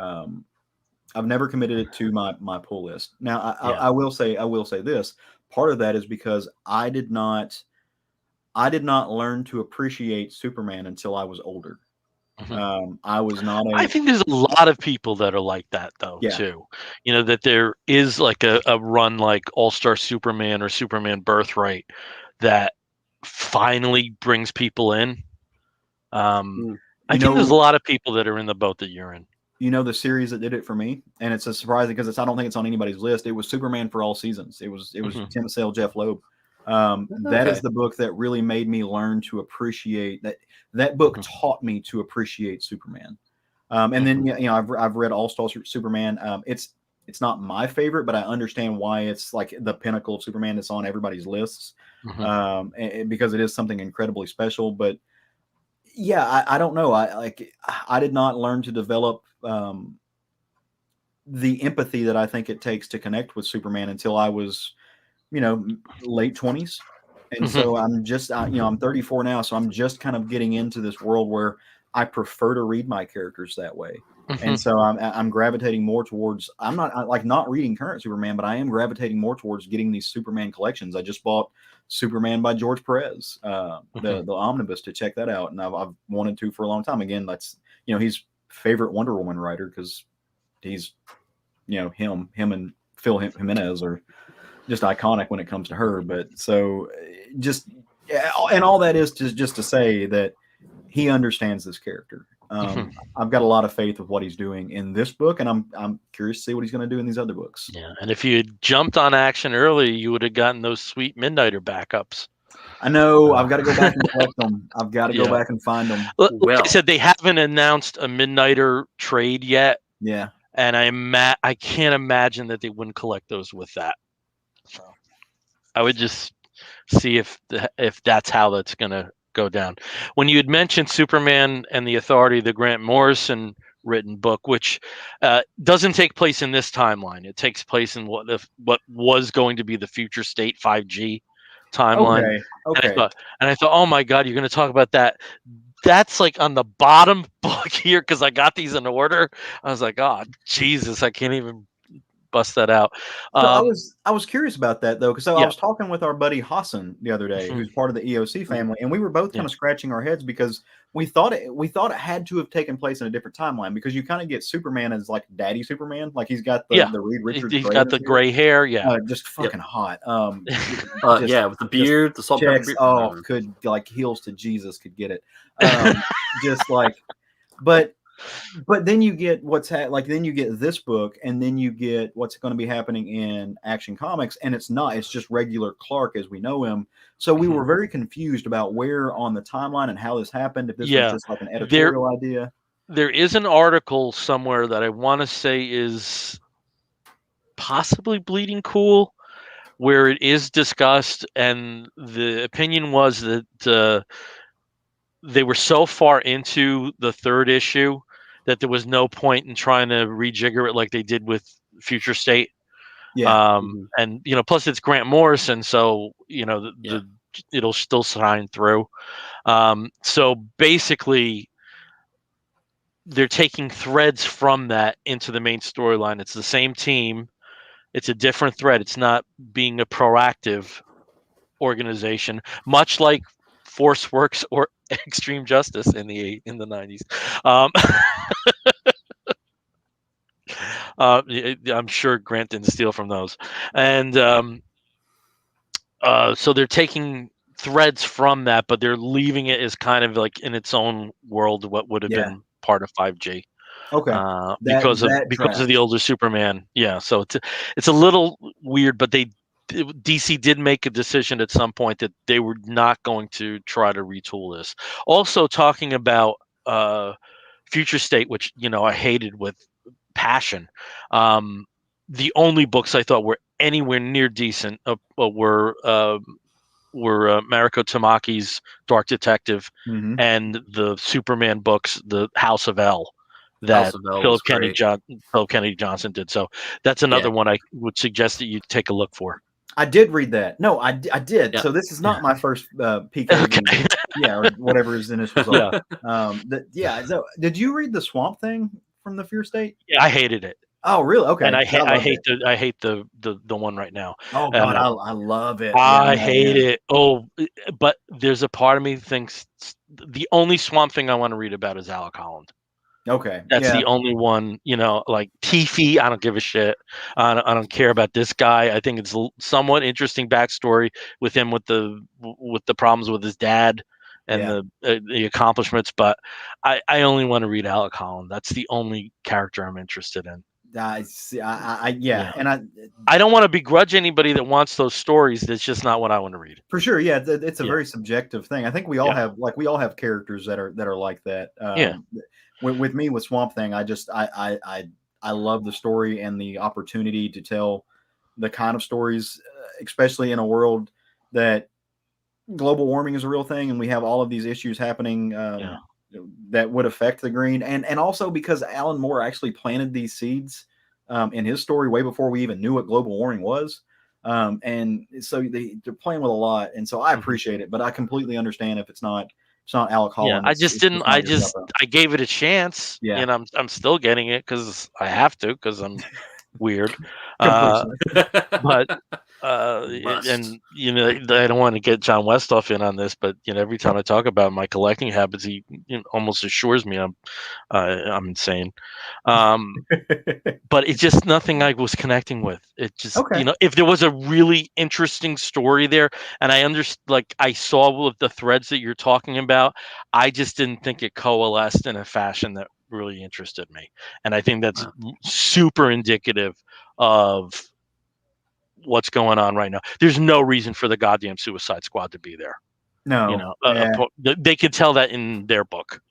my pull list. Now, I will say this. Part of that is because I did not learn to appreciate Superman until I was older. Mm-hmm. I was not. I think there's a lot of people that are like that, though, too. That there is like a run like All-Star Superman or Superman Birthright that finally brings people in. I think there's a lot of people that are in the boat that you're in. The series that did it for me, and it's a surprising because I don't think it's on anybody's list. It was Superman for All Seasons. It was mm-hmm. Tim Sale, Jeff Loeb. That is the book that really made me learn to appreciate that. That book mm-hmm. taught me to appreciate Superman. And then I've read All Star Superman. It's not my favorite, but I understand why it's like the pinnacle of Superman. That's on everybody's lists mm-hmm. Because it is something incredibly special. But yeah, I don't know. I did not learn to develop the empathy that I think it takes to connect with Superman until I was, late 20s. And mm-hmm. so I'm just, I'm 34 now. So I'm just kind of getting into this world where I prefer to read my characters that way. Mm-hmm. And so I'm gravitating more towards, I'm not reading current Superman, but I am gravitating more towards getting these Superman collections. I just bought Superman by George Perez, mm-hmm. the omnibus, to check that out. And I've wanted to for a long time. Again, that's, he's favorite Wonder Woman writer because he's, him and Phil Jimenez are just iconic when it comes to her. But so and all that is just to say that he understands this character. Mm-hmm. I've got a lot of faith with what he's doing in this book, and I'm curious to see what he's going to do in these other books. Yeah, and if you had jumped on Action early, you would have gotten those sweet Midnighter backups. I know. I've got to go back and collect them. I've got to go back and find them. Like I said, they haven't announced a Midnighter trade yet. Yeah, and I can't imagine that they wouldn't collect those with that. So I would just see if that's how that's going to go down. When you had mentioned Superman and the Authority, the Grant Morrison written book, which doesn't take place in this timeline. It takes place in what was going to be the future state 5G timeline. Okay. And I thought, oh my God, you're going to talk about that. That's like on the bottom book here because I got these in order. I was like, oh Jesus, I can't even bust that out. So I was curious about that though, because I was talking with our buddy Hassan the other day, who's part of the EOC family, and we were both kind of scratching our heads because we thought it had to have taken place in a different timeline, because you kind of get Superman as like Daddy Superman, like he's got the Reed Richards. He's got the gray hair, just fucking hot. With the beard, the salt checks, beard. Could like heels to Jesus could get it. Just like, but then you get then you get this book, and then you get what's going to be happening in Action Comics, and it's just regular Clark as we know him. So we were very confused about where on the timeline and how this happened. If this was just like an editorial idea. There is an article somewhere that I want to say is possibly Bleeding Cool, where it is discussed, and the opinion was that they were so far into the third issue that there was no point in trying to rejigger it like they did with Future State. Yeah. And plus it's Grant Morrison, so it'll still shine through. So basically, they're taking threads from that into the main storyline. It's the same team. It's a different thread. It's not being a proactive organization, much like Force Works or Extreme Justice in the 90s. I'm sure Grant didn't steal from those, and so they're taking threads from that, but they're leaving it as kind of like in its own world, what would have been part of 5G. Okay. Because of the older Superman. Yeah, so it's a little weird, but DC did make a decision at some point that they were not going to try to retool this. Also, talking about Future State, which I hated with passion. The only books I thought were anywhere near decent were Mariko Tamaki's Dark Detective and the Superman books, the House of L, that Philip Kennedy Johnson did. So that's another one I would suggest that you take a look for. I did read that. No, I did. Yeah. So this is not my first PK, or whatever is in this result. So did you read the Swamp Thing from the Fear State? Yeah, I hated it. Oh, really? Okay. And I hate the one right now. Oh God, I love it. I hate it. Oh, but there's a part of me thinks the only Swamp Thing I want to read about is Alec Holland. Okay, that's the only one. Like Tiffy, I don't give a shit. I don't care about this guy. I think it's somewhat interesting backstory with him with the problems with his dad and the accomplishments. But I only want to read Alec Holland. That's the only character I'm interested in. I see. And I don't want to begrudge anybody that wants those stories. That's just not what I want to read. For sure, yeah, it's a very subjective thing. I think we all have characters that are like that. With me with Swamp Thing, I love the story and the opportunity to tell the kind of stories, especially in a world that global warming is a real thing, and we have all of these issues happening. That would affect the green, and also because Alan Moore actually planted these seeds in his story way before we even knew what global warming was, and so they're playing with a lot, and so I appreciate it, but I completely understand if it's not Alec Holland. Yeah, I gave it a chance, and I'm still getting it because I have to, because I'm weird. But and I don't want to get John Westhoff in on this, but every time I talk about my collecting habits, he almost assures me I'm insane. But it's just nothing I was connecting with. It just if there was a really interesting story there, and I saw with the threads that you're talking about, I just didn't think it coalesced in a fashion that really interested me, and I think that's super indicative of what's going on right now. There's no reason for the goddamn Suicide Squad to be there. No, they could tell that in their book.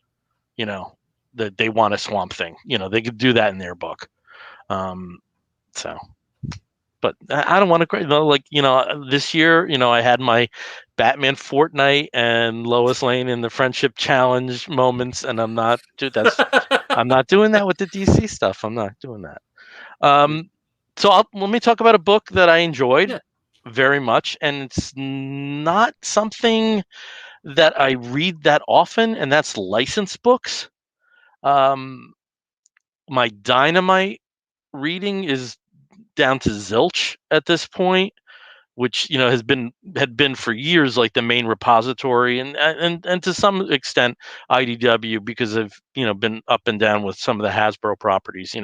That they want a Swamp Thing. They could do that in their book. But I don't want to. This year, I had my Batman Fortnite and Lois Lane in the Friendship Challenge moments, and I'm not doing that with the DC stuff. I'm not doing that. So let me talk about a book that I enjoyed very much, and it's not something that I read that often, and that's licensed books. My Dynamite reading is down to zilch at this point, which had been for years like the main repository, and to some extent IDW, because I've been up and down with some of the Hasbro properties.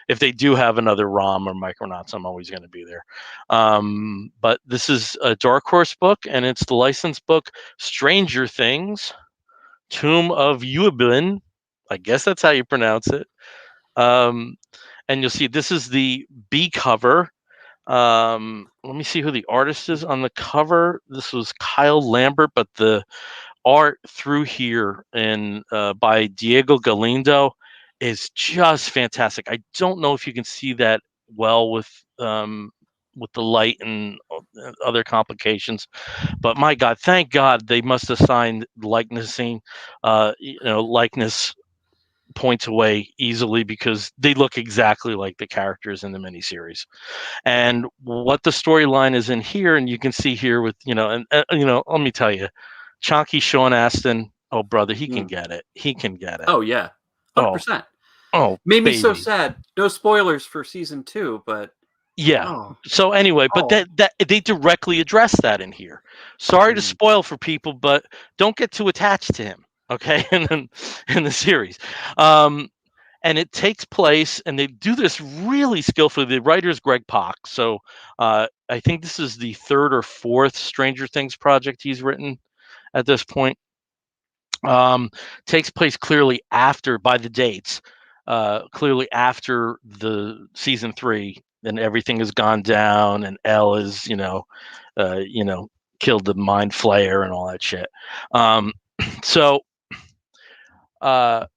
If they do have another ROM or Micronauts, I'm always going to be there. But this is a Dark Horse book, and it's the licensed book Stranger Things, Tomb of Uoblin. I guess that's how you pronounce it. And you'll see this is the B cover. Let me see who the artist is on the cover. This was Kyle Lambert, but the art through here and by Diego Galindo is just fantastic. I don't know if you can see that well with with the light and other complications. But my God, thank God they must have signed likeness points away easily, because they look exactly like the characters in the miniseries. And what the storyline is in here, and you can see here with, let me tell you, Chonky Sean Astin, oh brother, he can get it. He can get it. Oh yeah, 100%. Oh, made me baby. so sad. No spoilers for season 2, but yeah. So anyway, but that they directly address that in here. Sorry to spoil for people, but don't get too attached to him, okay? in the series. And it takes place, and they do this really skillfully. The writer is Greg Pak, so I think this is the 3rd or 4th Stranger Things project he's written at this point. Takes place clearly after, by the dates, clearly after the season 3, and everything has gone down, and Elle is, killed the Mind Flayer and all that shit. So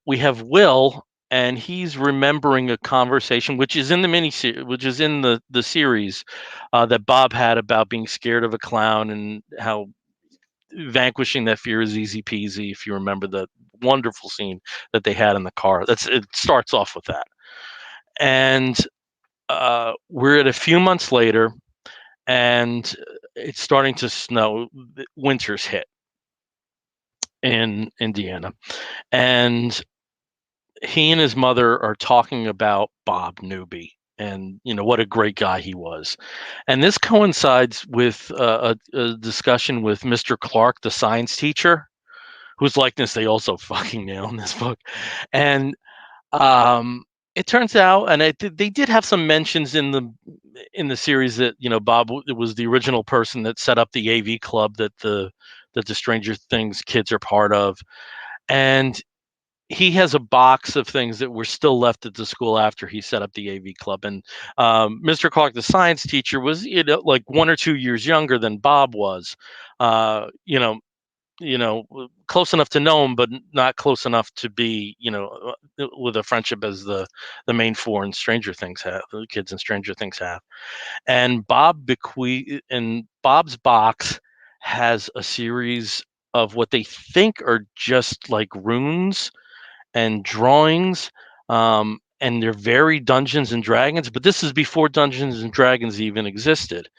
we have Will, and he's remembering a conversation, which is in the which is in the series, that Bob had about being scared of a clown, and how vanquishing that fear is easy peasy. If you remember the wonderful scene that they had in the car, it starts off with that. And we're at a few months later, and it's starting to snow. Winter's hit in Indiana, and he and his mother are talking about Bob Newby, and what a great guy he was. And this coincides with a discussion with Mr. Clark, the science teacher, whose likeness they also fucking nail in this book. And it turns out, and they did have some mentions in the series that Bob was the original person that set up the AV club that the Stranger Things kids are part of, and he has a box of things that were still left at the school after he set up the AV club. And Mr. Clark, the science teacher, was like 1 or 2 years younger than Bob was. Close enough to know him, but not close enough to be, with a friendship as the main 4 in Stranger Things have, the kids in Stranger Things have. And Bob's box has a series of what they think are just like runes and drawings, and they're very Dungeons and Dragons, but this is before Dungeons and Dragons even existed.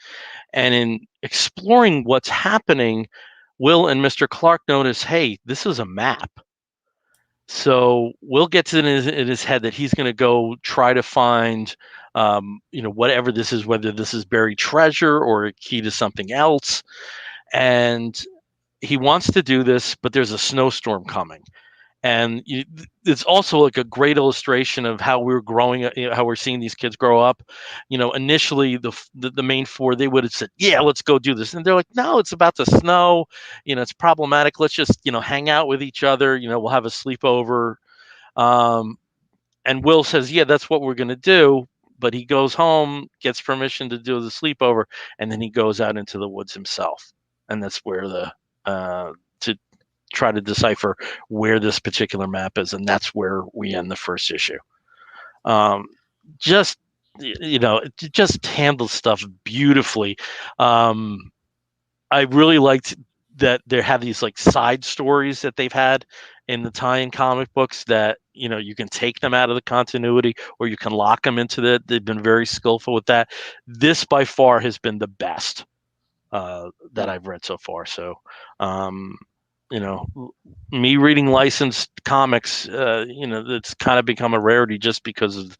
And in exploring what's happening, Will and Mr. Clark notice, hey, this is a map. So Will gets in his head that he's going to go try to find, whatever this is, whether this is buried treasure or a key to something else. And he wants to do this, but there's a snowstorm coming. And it's also like a great illustration of how we're growing, how we're seeing these kids grow up. Initially the main 4, they would have said, yeah, let's go do this. And they're like, no, it's about to snow. It's problematic. Let's just, hang out with each other. We'll have a sleepover. And Will says, yeah, that's what we're going to do. But he goes home, gets permission to do the sleepover, and then he goes out into the woods himself. And that's where to try to decipher where this particular map is, and that's where we end the first issue. Just handles stuff beautifully. I really liked that there have these like side stories that they've had in the tie-in comic books that you can take them out of the continuity, or you can lock them into that. They've been very skillful with that. This by far has been the best that I've read so far. So me reading licensed comics, it's kind of become a rarity just because of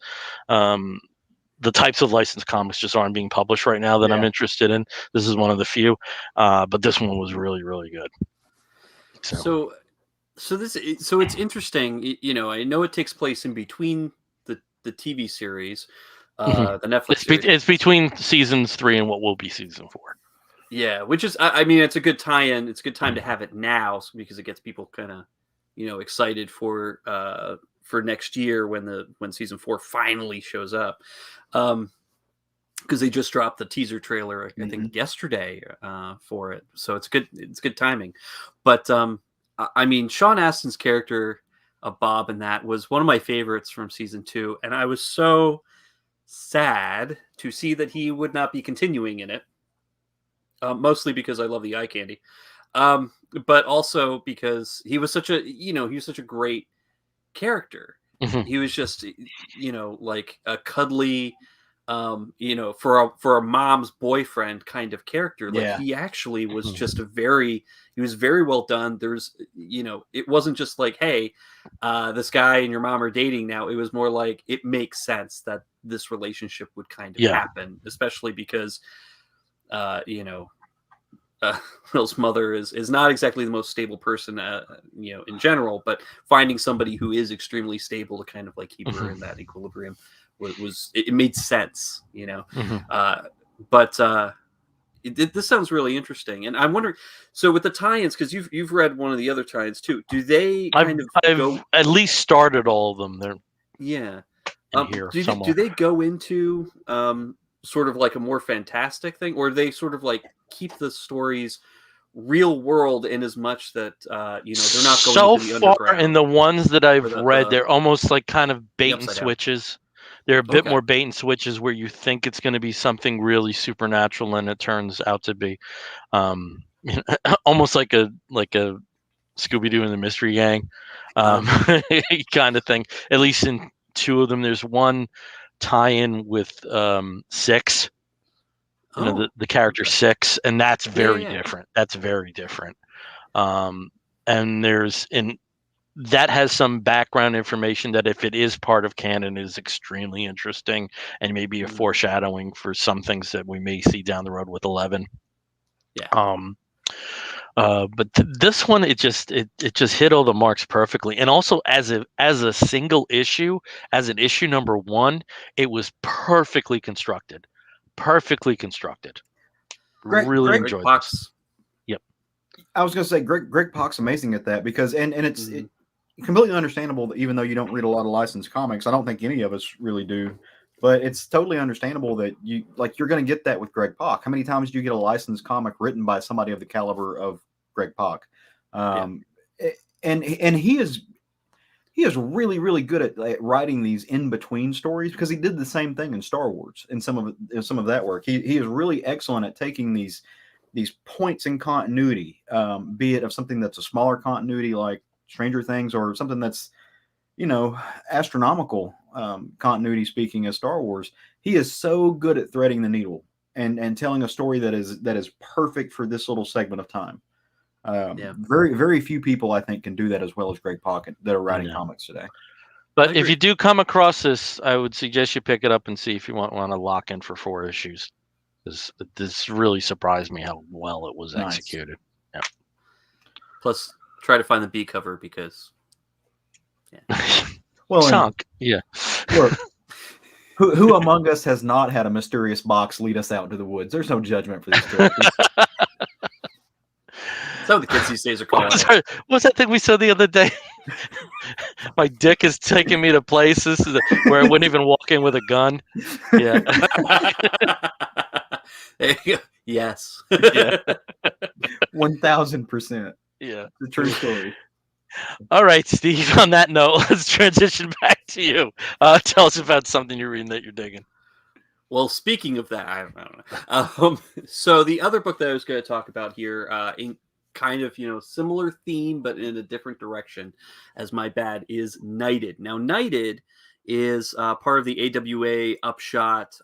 the types of licensed comics just aren't being published right now that I'm interested in. This is one of the few, but this one was really, really good. So it's interesting. I know it takes place in between the TV series, the Netflix series. It's between seasons 3 and what will be season 4. Yeah, which is, I mean, it's a good tie-in. It's a good time to have it now because it gets people kind of, excited for next year when season 4 finally shows up. Because they just dropped the teaser trailer, I think yesterday, for it. So it's good. It's good timing. But I mean, Sean Astin's character of Bob in that was one of my favorites from season 2, and I was so sad to see that he would not be continuing in it. Mostly because I love the eye candy, but also because he was such a great character. Mhm. He was just, like a cuddly, for a mom's boyfriend kind of character. Like Yeah. he actually was Mhm. just he was very well done. There's, it wasn't just like, hey, this guy and your mom are dating now. It was more like it makes sense that this relationship would kind of Yeah. happen, especially because, Will's mother is not exactly the most stable person, in general, but finding somebody who is extremely stable to kind of like keep her in that equilibrium was it made sense, Mhm. But this sounds really interesting, and I'm wondering. So with the tie-ins, because you've read one of the other tie-ins too, do they kind of I've go? at least started all of them. They're Yeah. in here Do somewhere. they go into sort of like a more fantastic thing, or do they sort of like keep the stories real world in as much that they're not going So into the far underground in the ones that I've or read, they're almost like kind of the bait and upside down? switches. They're a bit Okay. more bait and switches where you think it's going to be something really supernatural, and it turns out to be um, almost like a Scooby Doo and the Mystery Gang kind of thing. At least in two of them, there's one tie-in with Six. The character okay. Six, and that's very Yeah. different. That's very different. And that has some background information that, if it is part of canon, is extremely interesting and maybe a foreshadowing for some things that we may see down the road with 11. Yeah. But this one, it just hit all the marks perfectly, and also as a single issue, as an issue number one, it was perfectly constructed. Really Greg enjoyed this. Fox. Yep. I was going to say Greg Pak's amazing at that because and it's completely understandable that even though you don't read a lot of licensed comics, I don't think any of us really do, but it's totally understandable that you're going to get that with Greg Pak. How many times do you get a licensed comic written by somebody of the caliber of Greg Pak? And he is really, really good at writing these in between stories because he did the same thing in Star Wars in some of that work. He is really excellent at taking these points in continuity, be it of something that's a smaller continuity like Stranger Things, or something that's astronomical continuity speaking as Star Wars. He is so good at threading the needle and telling a story that is perfect for this little segment of time. Very, very few people, I think, can do that as well as Greg Pak that are writing comics today. But if you do come across this, I would suggest you pick it up and see if you want to lock in for 4 issues. This really surprised me how well it was executed. Yeah. Plus, try to find the B cover because, well, chunk. Yeah. Look, who among us has not had a mysterious box lead us out into the woods? There's no judgment for these characters. That's what the kids these days are calling it. What's that thing we saw the other day? My dick is taking me to places where I wouldn't even walk in with a gun. Yeah. There you go. Yes. Yeah. 1000%. Yeah. The true story. Oh. All right, Steve. On that note, let's transition back to you. Tell us about something you're reading that you're digging. Well, speaking of that, I don't know. So the other book that I was going to talk about here, in kind of similar theme but in a different direction as my bad, is Knighted. Now, Knighted is part of the AWA Upshot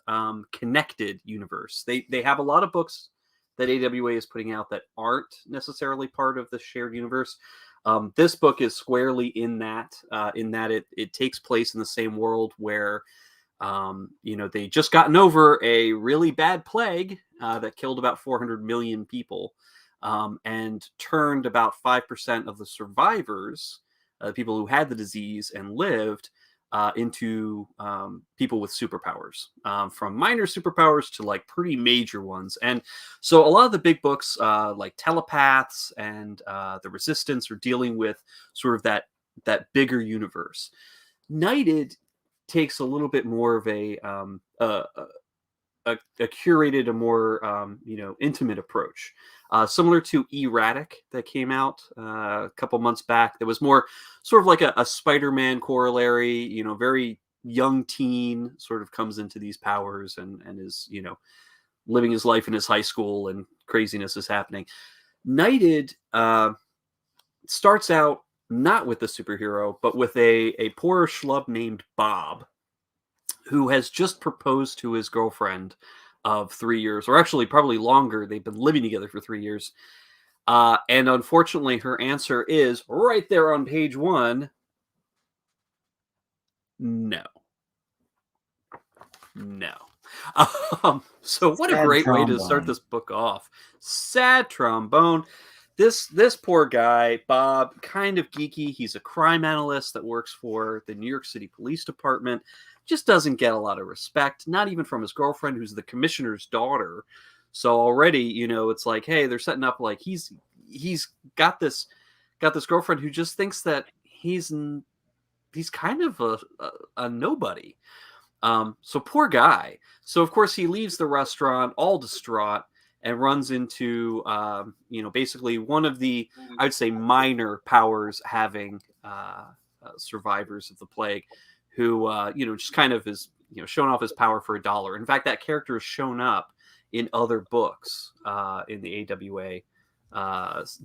Connected universe. They have a lot of books that AWA is putting out that aren't necessarily part of the shared universe. This book is squarely in that it takes place in the same world where they just gotten over a really bad plague that killed about 400 million people. And turned about 5% of the survivors, people who had the disease and lived, into people with superpowers, from minor superpowers to like pretty major ones. And so a lot of the big books like Telepaths and The Resistance are dealing with sort of that bigger universe. Knighted takes a little bit more of a curated, a more intimate approach, similar to Erratic that came out a couple months back. That was more sort of like a Spider-Man corollary, very young teen sort of comes into these powers and is, living his life in his high school, and craziness is happening. Knighted starts out not with the superhero, but with a poor schlub named Bob, who has just proposed to his girlfriend of 3 years, or actually probably longer. They've been living together for 3 years. And unfortunately, her answer is right there on page 1. No. So what a great way to start this book off. Sad trombone. This poor guy, Bob, kind of geeky. He's a crime analyst that works for the New York City Police Department. Just doesn't get a lot of respect, not even from his girlfriend, who's the commissioner's daughter. So already, it's like, hey, they're setting up like he's got this girlfriend who just thinks that he's kind of a nobody. So poor guy. So of course he leaves the restaurant all distraught and runs into, basically one of the, I would say, minor powers having survivors of the plague, who, just kind of is, showing off his power for $1. In fact, that character has shown up in other books in the AWA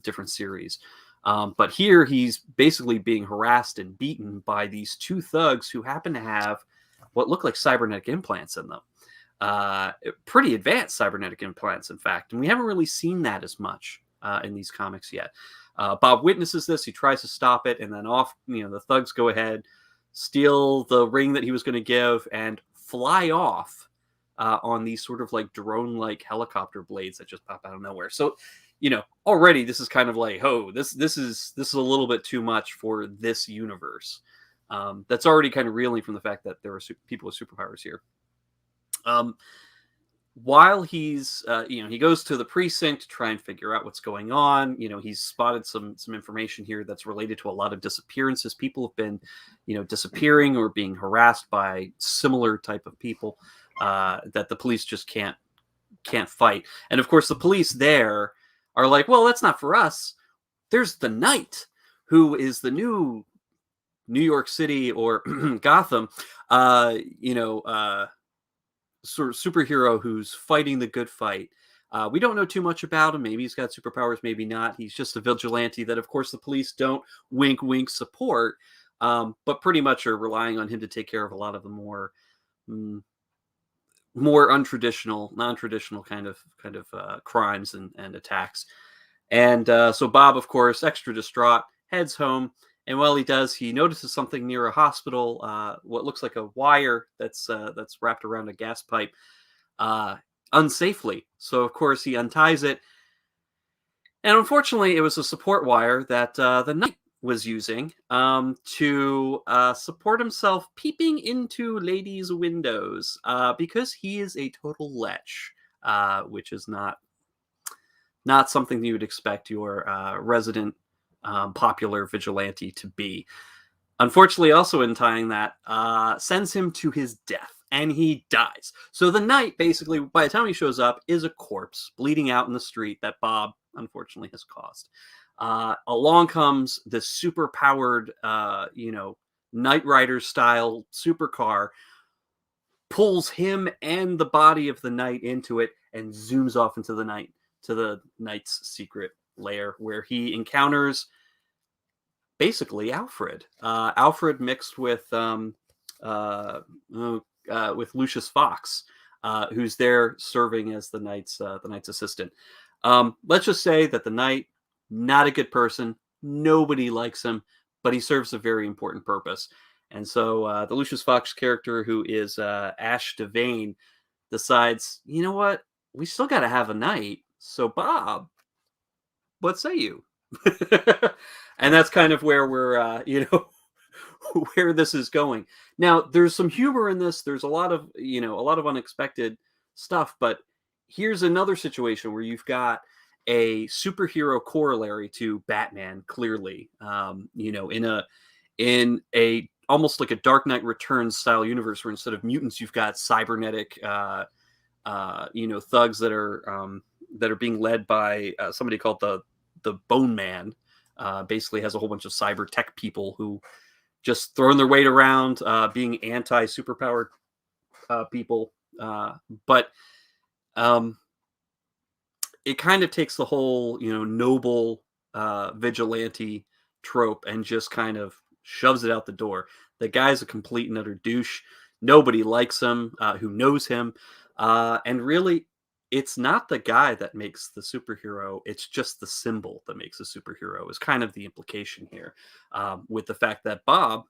different series. But here he's basically being harassed and beaten by these two thugs who happen to have what look like cybernetic implants in them. Pretty advanced cybernetic implants, in fact. And we haven't really seen that as much in these comics yet. Bob witnesses this. He tries to stop it. And then the thugs go ahead, steal the ring that he was going to give, and fly off on these sort of like drone-like helicopter blades that just pop out of nowhere. So, already this is kind of like, this is a little bit too much for this universe. That's already kind of reeling from the fact that there are people with superpowers here. While he's, he goes to the precinct to try and figure out what's going on. He's spotted some information here that's related to a lot of disappearances. People have been, disappearing or being harassed by similar type of people that the police just can't fight. And of course, the police there are like, well, that's not for us. There's the Knight, who is the new New York City or Gotham, sort of superhero who's fighting the good fight. We don't know too much about him. Maybe he's got superpowers, maybe not. He's just a vigilante that, of course, the police don't wink, wink support, but pretty much are relying on him to take care of a lot of the more non-traditional kind of crimes and attacks. And so Bob, of course, extra distraught, heads home. And while he does, he notices something near a hospital, what looks like a wire that's wrapped around a gas pipe unsafely. So, of course, he unties it. And unfortunately, it was a support wire that the Knight was using to support himself peeping into ladies' windows because he is a total lech, which is not something you would expect your resident popular vigilante to be. Unfortunately, also in tying that, sends him to his death, and he dies. So the Knight, basically, by the time he shows up, is a corpse bleeding out in the street that Bob, unfortunately, has caused. Along comes the super-powered, Knight Rider style supercar, pulls him and the body of the Knight into it, and zooms off into the Knight's secret lair, where he encounters basically Alfred. Alfred mixed with Lucius Fox, who's there serving as the Knight's assistant. Let's just say that the Knight, not a good person. Nobody likes him, but he serves a very important purpose. And so the Lucius Fox character, who is Ash Devane, decides, you know what? We still got to have a Knight. So Bob, what say you? And that's kind of where we're, where this is going. Now, there's some humor in this. There's a lot of unexpected stuff. But here's another situation where you've got a superhero corollary to Batman, clearly, in a almost like a Dark Knight Returns style universe, where instead of mutants, you've got cybernetic, thugs that are being led by somebody called the Bone Man. Basically has a whole bunch of cyber tech people who just throwing their weight around, being anti-superpowered people. But it kind of takes the whole, noble vigilante trope and just kind of shoves it out the door. The guy's a complete and utter douche. Nobody likes him who knows him. And really, it's not the guy that makes the superhero. It's just the symbol that makes a superhero is kind of the implication here. With the fact that Bob,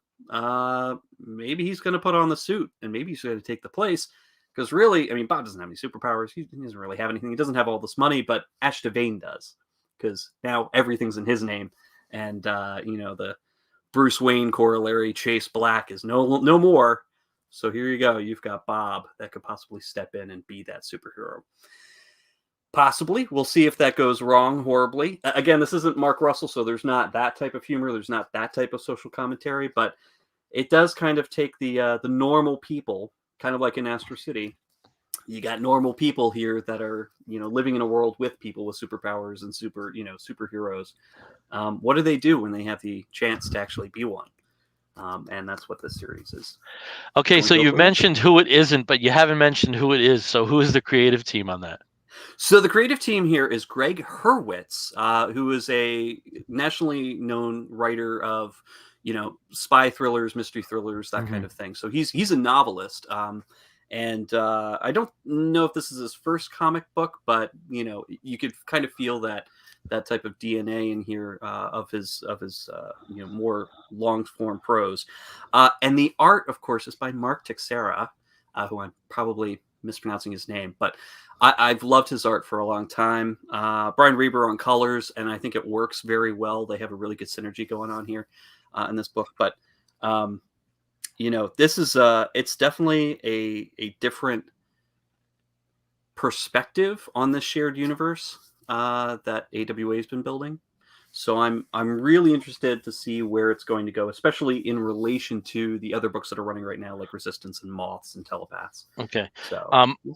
maybe he's going to put on the suit and maybe he's going to take the place. Because really, I mean, Bob doesn't have any superpowers. He doesn't really have anything. He doesn't have all this money, but Ash Devane does. Because now everything's in his name. And, the Bruce Wayne corollary, Chase Black, is no more. So here you go. You've got Bob that could possibly step in and be that superhero. Possibly. We'll see if that goes wrong horribly. Again, this isn't Mark Russell, so there's not that type of humor. There's not that type of social commentary. But it does kind of take the normal people, kind of like in Astro City. You got normal people here that are, living in a world with people with superpowers and superheroes. What do they do when they have the chance to actually be one? And that's what this series is. Okay, so you've mentioned who it isn't, but you haven't mentioned who it is. So who is the creative team on that? So the creative team here is Greg Hurwitz, who is a nationally known writer of, spy thrillers, mystery thrillers, that kind of thing. So he's a novelist. And I don't know if this is his first comic book, but you could kind of feel that type of DNA in here of his more long form prose. And the art, of course, is by Mark Texeira, who I'm probably mispronouncing his name, but I've loved his art for a long time. Brian Reber on colors, and I think it works very well. They have a really good synergy going on here in this book, but this is it's definitely a different perspective on this shared universe that AWA has been building. So I'm really interested to see where it's going to go, especially in relation to the other books that are running right now, like Resistance and Moths and Telepaths. Okay. So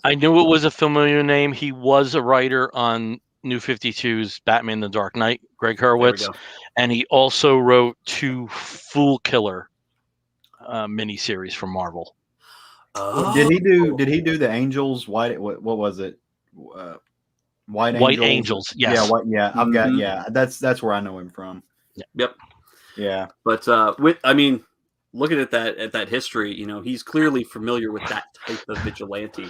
I knew it was a familiar name. He was a writer on New 52's Batman: The Dark Knight, Greg Hurwitz, and he also wrote 2 Fool Killer miniseries for Marvel. Oh. Did he do the Angels? What was it? White Angels. Yes. Yeah. I've got. That's where I know him from. Yep. Yeah. But looking at that history, he's clearly familiar with that type of vigilante.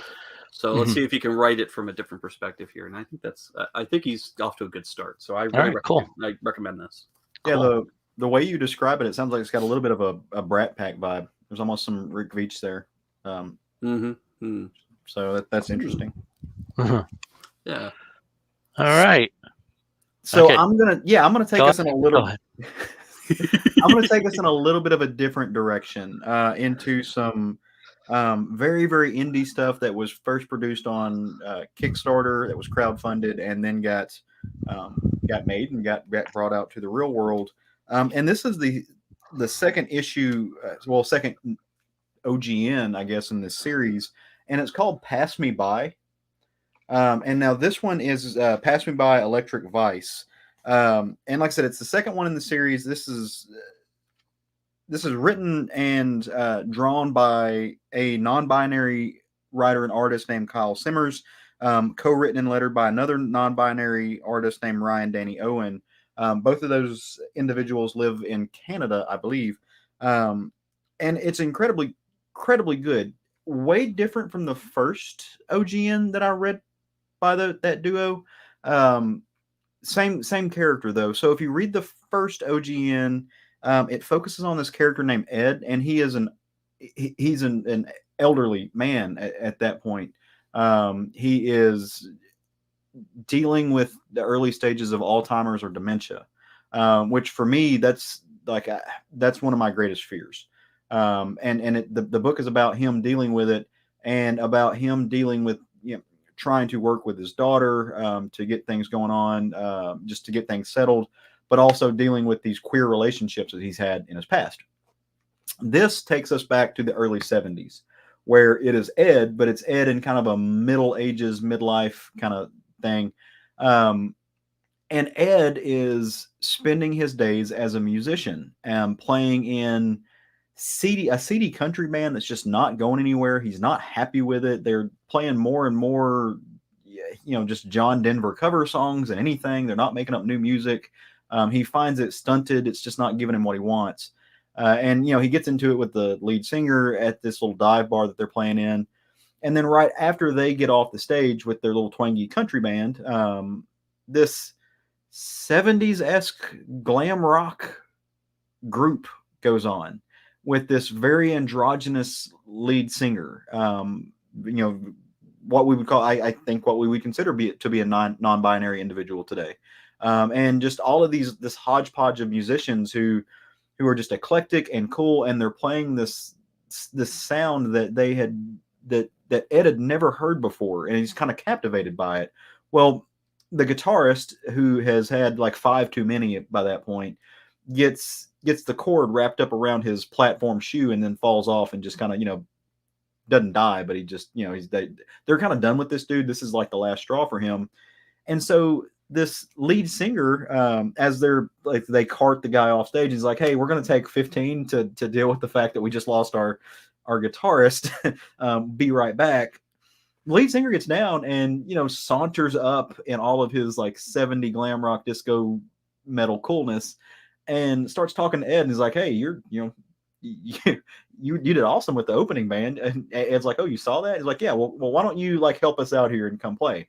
So let's see if he can write it from a different perspective here. And I think I think he's off to a good start. So I really recommend this. Yeah. Cool. The way you describe it, it sounds like it's got a little bit of a Brat Pack vibe. There's almost some Rick Veitch there. So that's interesting. Yeah. All right. So okay. I'm gonna take us in a little. I'm gonna take us in a little bit of a different direction into some very, very indie stuff that was first produced on Kickstarter, that was crowdfunded, and then got made and got brought out to the real world. And this is the second issue, second OGN, I guess, in this series, and it's called Pass Me By. And now this one is Pass Me By Electric Vice. And like I said, it's the second one in the series. This is written and drawn by a non-binary writer and artist named Kyle Simmers, co-written and lettered by another non-binary artist named Ryan Danny Owen. Both of those individuals live in Canada, I believe. And it's incredibly good. Way different from the first OGN that I read by that duo. Same character though. So if you read the first OGN, it focuses on this character named Ed, and he's an elderly man at that point. He is dealing with the early stages of Alzheimer's or dementia, which for me, that's one of my greatest fears. The book is about him dealing with it, and about him dealing with, trying to work with his daughter to get things going on, just to get things settled, but also dealing with these queer relationships that he's had in his past. This takes us back to the early 70s, where it is Ed, but it's Ed in kind of a middle ages, midlife kind of thing. And Ed is spending his days as a musician, playing in seedy country band that's just not going anywhere. He's not happy with it. They're playing more and more, just John Denver cover songs and anything. They're not making up new music. He finds it stunted. It's just not giving him what he wants. And he gets into it with the lead singer at this little dive bar that they're playing in. And then right after they get off the stage with their little twangy country band, this 70s-esque glam rock group goes on with this very androgynous lead singer. What we would call, I think, what we would consider to be a non-binary individual today. And just all of this hodgepodge of musicians who are just eclectic and cool, and they're playing this sound that that Ed had never heard before, and he's kind of captivated by it. Well, the guitarist, who has had like 5 too many by that point, gets the cord wrapped up around his platform shoe and then falls off and just kind of, doesn't die, but he just, they're kind of done with this dude. This is like the last straw for him. And so this lead singer, as they cart the guy off stage, he's like, hey, we're going to take 15 to deal with the fact that we just lost our guitarist. Be right back. The lead singer gets down and, saunters up in all of his like 70 glam rock disco metal coolness and starts talking to Ed, and he's like, hey, you did awesome with the opening band. And Ed's like, oh, you saw that? He's like, yeah, well, why don't you like help us out here and come play?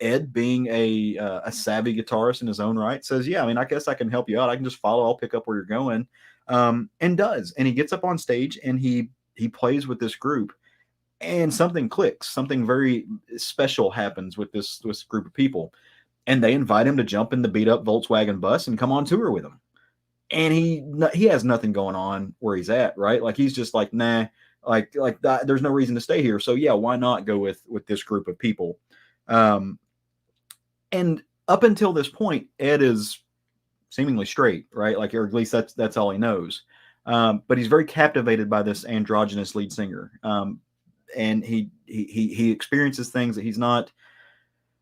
Ed, being a savvy guitarist in his own right, says, yeah, I mean, I guess I can help you out. I can just follow. I'll pick up where you're going. And does. And he gets up on stage and he plays with this group, and something clicks. Something very special happens with this group of people. And they invite him to jump in the beat up Volkswagen bus and come on tour with them. And he has nothing going on where he's at, right? Like, he's just like, nah, like that, there's no reason to stay here. So yeah, why not go with this group of people? And up until this point, Ed is seemingly straight, right? Like, or at least that's all he knows. But he's very captivated by this androgynous lead singer. And he experiences things that he's not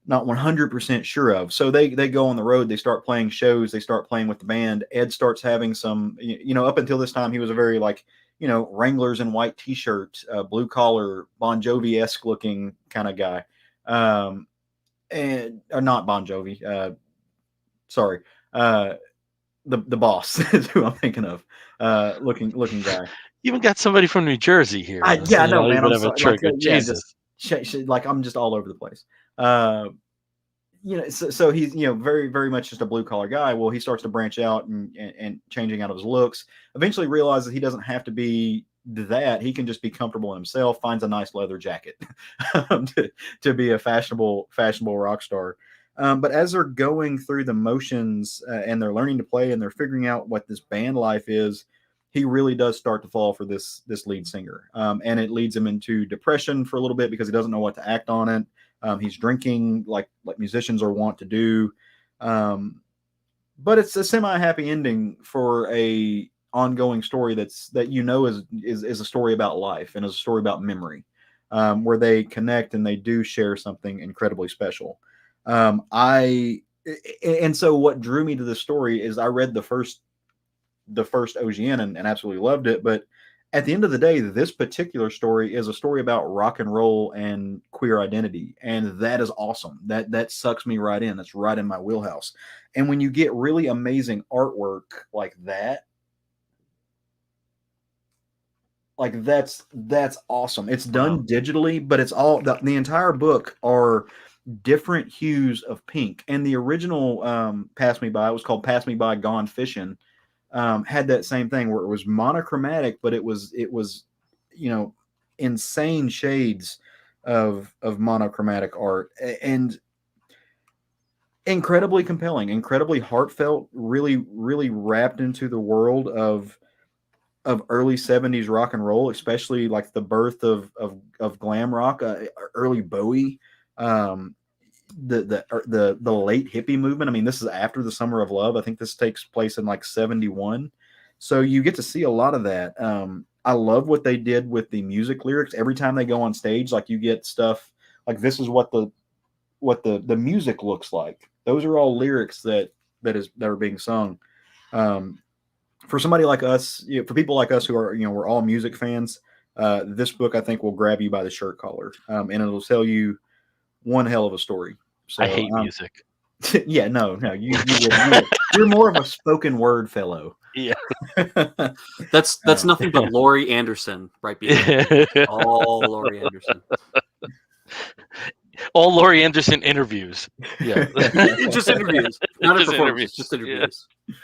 100% sure of. So they go on the road, they start playing shows, they start playing with the band. Ed starts having some, up until this time, he was a very like, Wranglers and white t-shirt, blue collar, Bon Jovi-esque looking kind of guy. Or not Bon Jovi. Sorry. The boss is who I'm thinking of. Looking guy. You even got somebody from New Jersey here. I know, man. I'm sorry. Jesus. Like I'm just all over the place. So he's, very, very much just a blue collar guy. Well, he starts to branch out and changing out of his looks, eventually realizes he doesn't have to be that. He can just be comfortable in himself, finds a nice leather jacket to be a fashionable rock star. But as they're going through the motions and they're learning to play and they're figuring out what this band life is, he really does start to fall for this lead singer. And it leads him into depression for a little bit because he doesn't know what to act on it. He's drinking like musicians are wont to do. But it's a semi-happy ending for a ongoing story that is a story about life and is a story about memory, where they connect and they do share something incredibly special. And so what drew me to this story is I read the first OGN and absolutely loved it. But at the end of the day, this particular story is a story about rock and roll and queer identity. And that is awesome. That sucks me right in. That's right in my wheelhouse. And when you get really amazing artwork like that, like that's awesome. It's done digitally, but it's all the entire book are different hues of pink. And the original Pass Me By, it was called Pass Me By Gone Fishing, had that same thing where it was monochromatic, but it was insane shades of monochromatic art, and incredibly compelling, incredibly heartfelt, really, really wrapped into the world of early 70s rock and roll, especially like the birth of glam rock, early Bowie, the late hippie movement. I mean, this is after the Summer of Love. I think this takes place in like 71. So you get to see a lot of that. I love what they did with the music lyrics. Every time they go on stage, like you get stuff like this is what the music looks like. Those are all lyrics that are being sung. for somebody like us, for people like us who are, we're all music fans, this book I think will grab you by the shirt collar, and it'll tell you one hell of a story. So I hate music. yeah, no, you're more of a spoken word fellow. Yeah, that's nothing but Laurie Anderson right behind you. All Laurie Anderson. All Laurie Anderson interviews. Yeah, just interviews, not Just a performance, just interviews. Yeah.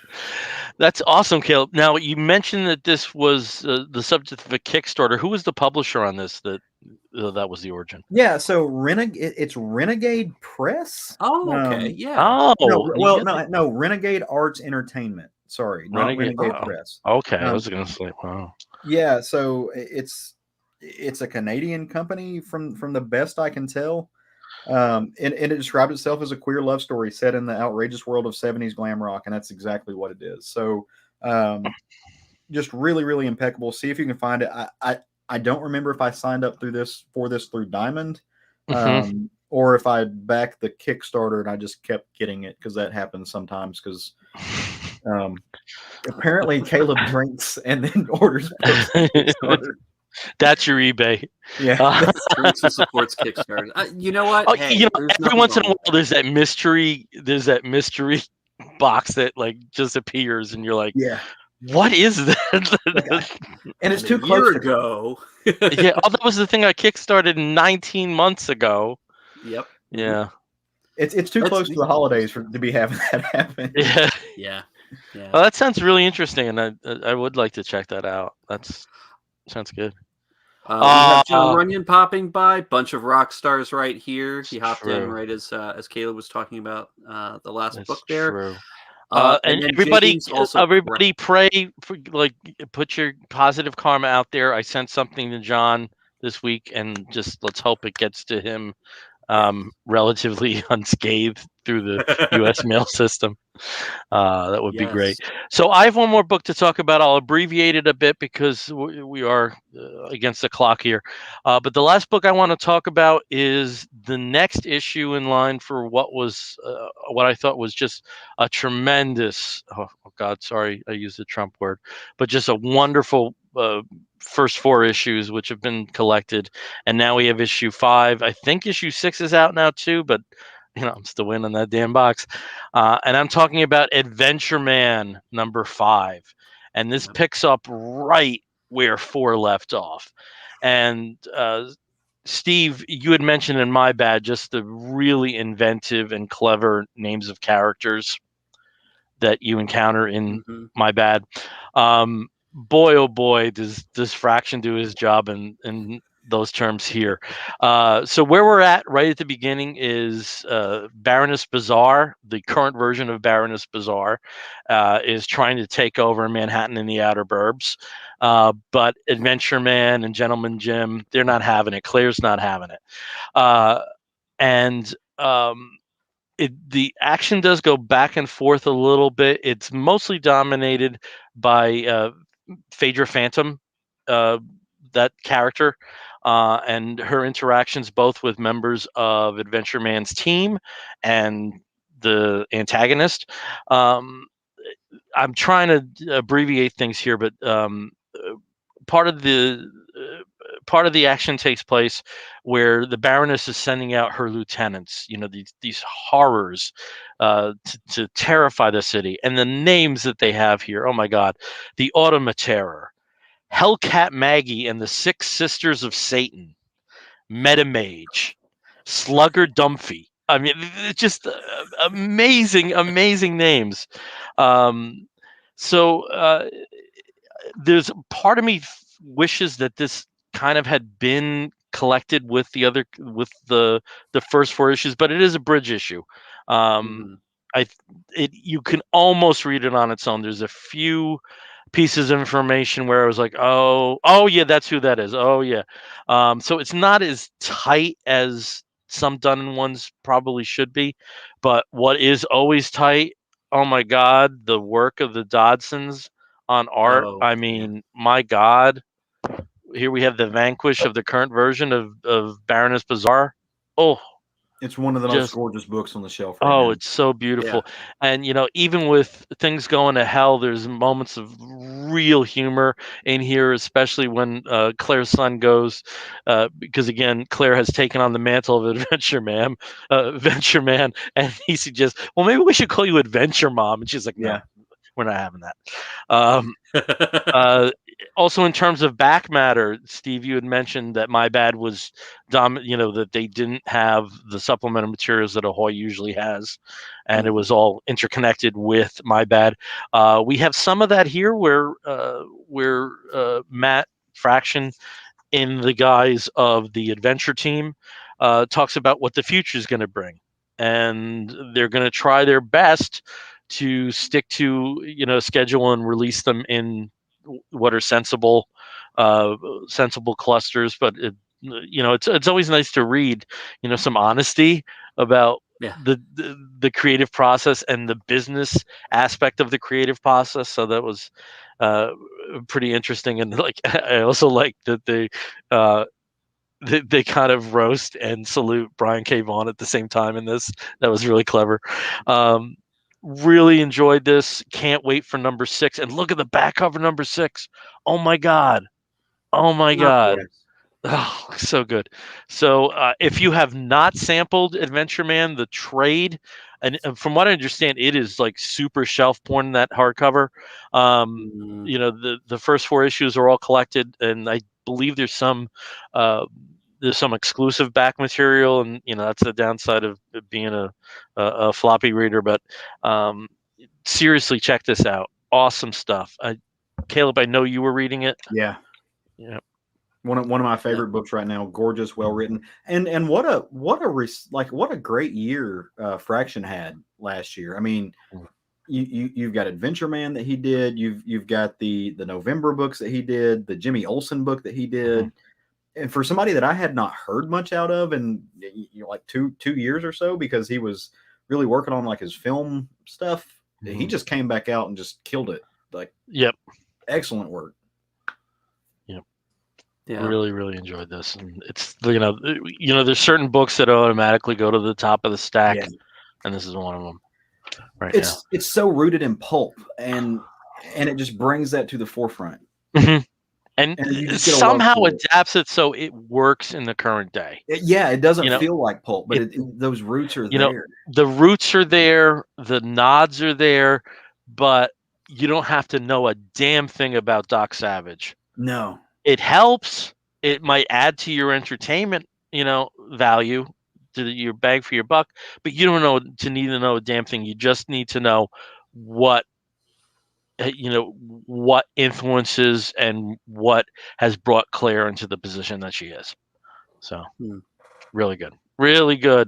That's awesome, Caleb. Now you mentioned that this was the subject of a Kickstarter. Who was the publisher on this? That was the origin. Yeah, so it's Renegade Press. Oh, okay, yeah. No, Renegade Arts Entertainment. Sorry, not Renegade Press. Okay, I was gonna say, wow. Yeah, so it's a Canadian company from the best I can tell. And it described itself as a queer love story set in the outrageous world of 70s glam rock, and that's exactly what it is. So just really, really impeccable. See if you can find it. I don't remember if I signed up through Diamond, or if I backed the Kickstarter and I just kept getting it, because that happens sometimes. Because apparently Caleb drinks and then orders books on Kickstarter. That's your eBay. Yeah, drinks and supports Kickstarter. You know what? Hey, every once in a while, there's that mystery box that like just appears, and you're like, yeah. What is that? And it's too close to go. Yeah, that was the thing I kickstarted 19 months ago. Yep. Yeah. It's too close to the holidays to be having that happen. Yeah. Yeah. Well, that sounds really interesting, and I would like to check that out. Sounds good. We have John Runyon popping by. Bunch of rock stars right here. He hopped in right as Caleb was talking about the last book there. True. And everybody pray for, like, put your positive karma out there. I sent something to John this week, and just let's hope it gets to him relatively unscathed through the U.S. mail system. That would be great. So I have one more book to talk about. I'll abbreviate it a bit because we are against the clock here. But the last book I want to talk about is the next issue in line for what I thought was just a tremendous, oh God, sorry, I used the Trump word, but just a wonderful first 4 issues which have been collected, and now we have issue 5. I think issue 6 is out now too, but I'm still waiting on that damn box. And I'm talking about Adventure Man number 5, and this picks up right where 4 left off. And Steve, you had mentioned in My Bad just the really inventive and clever names of characters that you encounter in My Bad. Boy, oh boy, does Fraction do his job in those terms here. So where we're at right at the beginning is Baroness Bazaar, the current version of Baroness Bazaar, is trying to take over Manhattan and the outer burbs. But Adventure Man and Gentleman Jim, they're not having it. Claire's not having it. The action does go back and forth a little bit. It's mostly dominated by Phaedra Phantom, that character, and her interactions both with members of Adventure Man's team and the antagonist. I'm trying to abbreviate things here, but part of the action takes place where the Baroness is sending out her lieutenants, these horrors, to terrify the city. And the names that they have here, oh my God, the Automa Terror, Hellcat Maggie and the 6 Sisters of Satan, Metamage, Slugger Dumphy. I mean, it's just amazing names. So there's part of me wishes that this kind of had been collected with the first 4 issues, but it is a bridge issue. You can almost read it on its own. There's a few pieces of information where I was like, oh yeah, that's who that is. Oh yeah. So it's not as tight as some done ones probably should be, but what is always tight, oh my God, the work of the Dodsons on art. My God, here we have the Vanquish of the current version of Baroness Bazaar. Oh, It's one of the most Just gorgeous books on the shelf right now. it's so beautiful. And even with things going to hell, there's moments of real humor in here, especially when Claire's son goes, because again, Claire has taken on the mantle of Adventure Man, and he suggests, well, maybe we should call you Adventure Mom, and she's like, no, we're not having that. Also, in terms of back matter, Steve, you had mentioned that My Bad was that they didn't have the supplemental materials that Ahoy usually has, and it was all interconnected with My Bad. We have some of that here where Matt Fraction, in the guise of the adventure team, talks about what the future is going to bring, and they're going to try their best to stick to schedule and release them in what are sensible clusters. But it's always nice to read some honesty about the creative process and the business aspect of the creative process. So that was pretty interesting. And I also like that they kind of roast and salute Brian K. Vaughan at the same time in this. That was really clever. Really enjoyed this. Can't wait for number 6. And look at the back cover, number 6. Oh my God. Oh, so good. So if you have not sampled Adventure Man, the trade, and from what I understand, it is like super shelf porn, that hardcover. The first 4 issues are all collected, and I believe there's some exclusive back material, and that's the downside of being a floppy reader. But seriously, check this out. Awesome stuff. Caleb, I know you were reading it. Yeah. One of my favorite books right now. Gorgeous, well written, and what a great year Fraction had last year. I mean, you've got Adventure Man that he did. You've got the November books that he did, the Jimmy Olsen book that he did. And for somebody that I had not heard much out of in like two years or so, because he was really working on like his film stuff, he just came back out and just killed it. Like, excellent work. Yeah. Really, really enjoyed this. And it's there's certain books that automatically go to the top of the stack, and this is one of them. It's so rooted in pulp, and it just brings that to the forefront. And somehow adapts it so it works in the current day. It doesn't feel like pulp, but those roots are there. The roots are there, the nods are there, but you don't have to know a damn thing about Doc Savage. No. It helps. It might add to your entertainment, value, to your bang for your buck, but you don't need to know a damn thing. You just need to know what influences and what has brought Claire into the position that she is. So really good.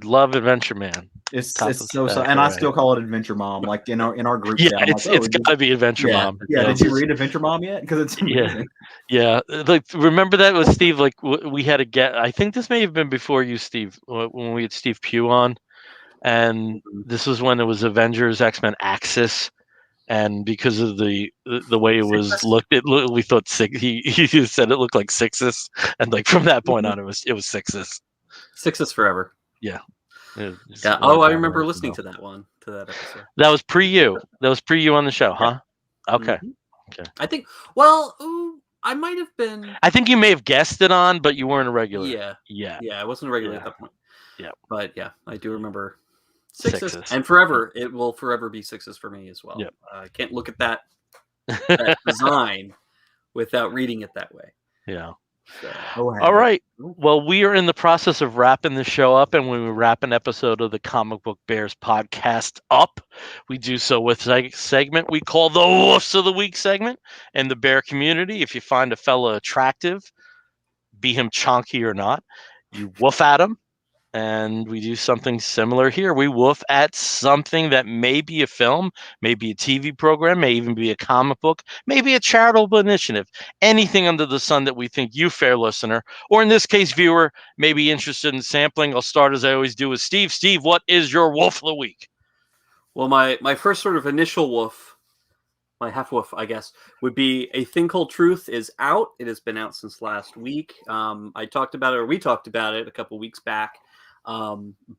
Love Adventure Man. It's so, and I still call it Adventure Mom. Like in our group chat, it's gotta be Adventure Mom. Yeah, did you read Adventure Mom yet? Because it's amazing. Like, remember that with Steve? Like, we had a get. I think this may have been before you, Steve, when we had Steve Pugh on, and this was when it was Avengers X-Men Axis, and because of the way it was looked, we thought six. He said it looked like Sixes, and like from that point on, it was Sixes. Sixes forever. Yeah. Oh, I remember listening to that episode. That was pre-you. On the show, huh? Okay. Okay. I think. Well, I might have been. I think you may have guessed it on, but you weren't a regular. Yeah. I wasn't a regular at that point. Yeah. But I do remember sixes, and forever it will forever be Sixes for me as well. Yep. I can't look at that design without reading it that way. Yeah. So, all right. Well, we are in the process of wrapping the show up, and when we wrap an episode of the Comic Book Bears podcast up, we do so with a segment we call the Woofs of the Week segment. In the bear community, if you find a fella attractive, be him chonky or not, you woof at him. And we do something similar here. We woof at something that may be a film, maybe a TV program, may even be a comic book, maybe a charitable initiative, anything under the sun that we think you, fair listener, or in this case, viewer, may be interested in sampling. I'll start as I always do with Steve. Steve, what is your woof of the week? Well, my first sort of initial woof, my half woof, I guess, would be A Thing Called Truth is out. It has been out since last week. We talked about it a couple weeks back.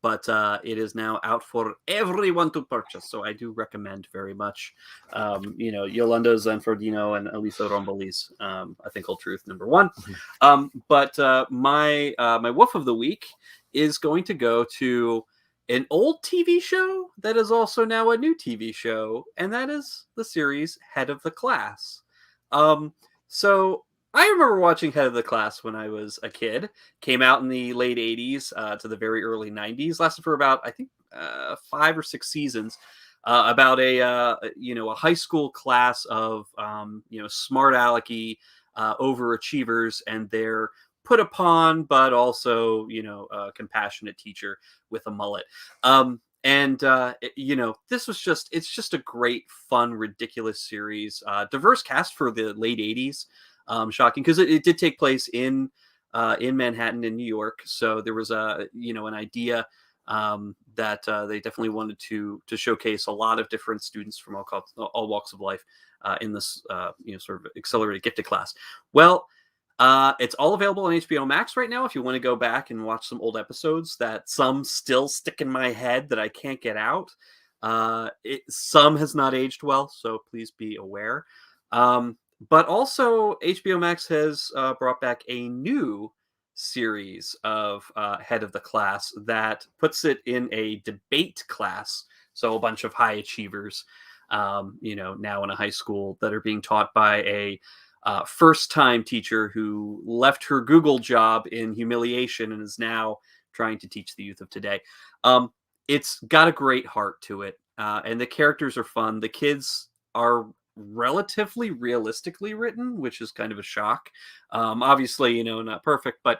But it is now out for everyone to purchase. So I do recommend very much. Yolanda Zanfordino and Elisa Rombolis, I think Old Truth #1. But my woof of the week is going to go to an old TV show that is also now a new TV show, and that is the series Head of the Class. So I remember watching Head of the Class when I was a kid. Came out in the late 80s to the very early 90s. Lasted for about, I think, 5 or 6 seasons. About a high school class of smart alecky overachievers and their put upon but also compassionate teacher with a mullet. This was it's just a great, fun, ridiculous series. Diverse cast for the late 80s. Shocking because it did take place in Manhattan in New York. So there was an idea that they definitely wanted to showcase a lot of different students from all walks of life in this sort of accelerated gifted class. Well, it's all available on HBO Max right now if you want to go back and watch some old episodes that some still stick in my head that I can't get out. Some has not aged well, so please be aware. But also, HBO Max has brought back a new series of Head of the Class that puts it in a debate class. So a bunch of high achievers, now in a high school that are being taught by a first-time teacher who left her Google job in humiliation and is now trying to teach the youth of today. It's got a great heart to it, and the characters are fun. The kids are relatively realistically written, which is kind of a shock. Obviously, not perfect, but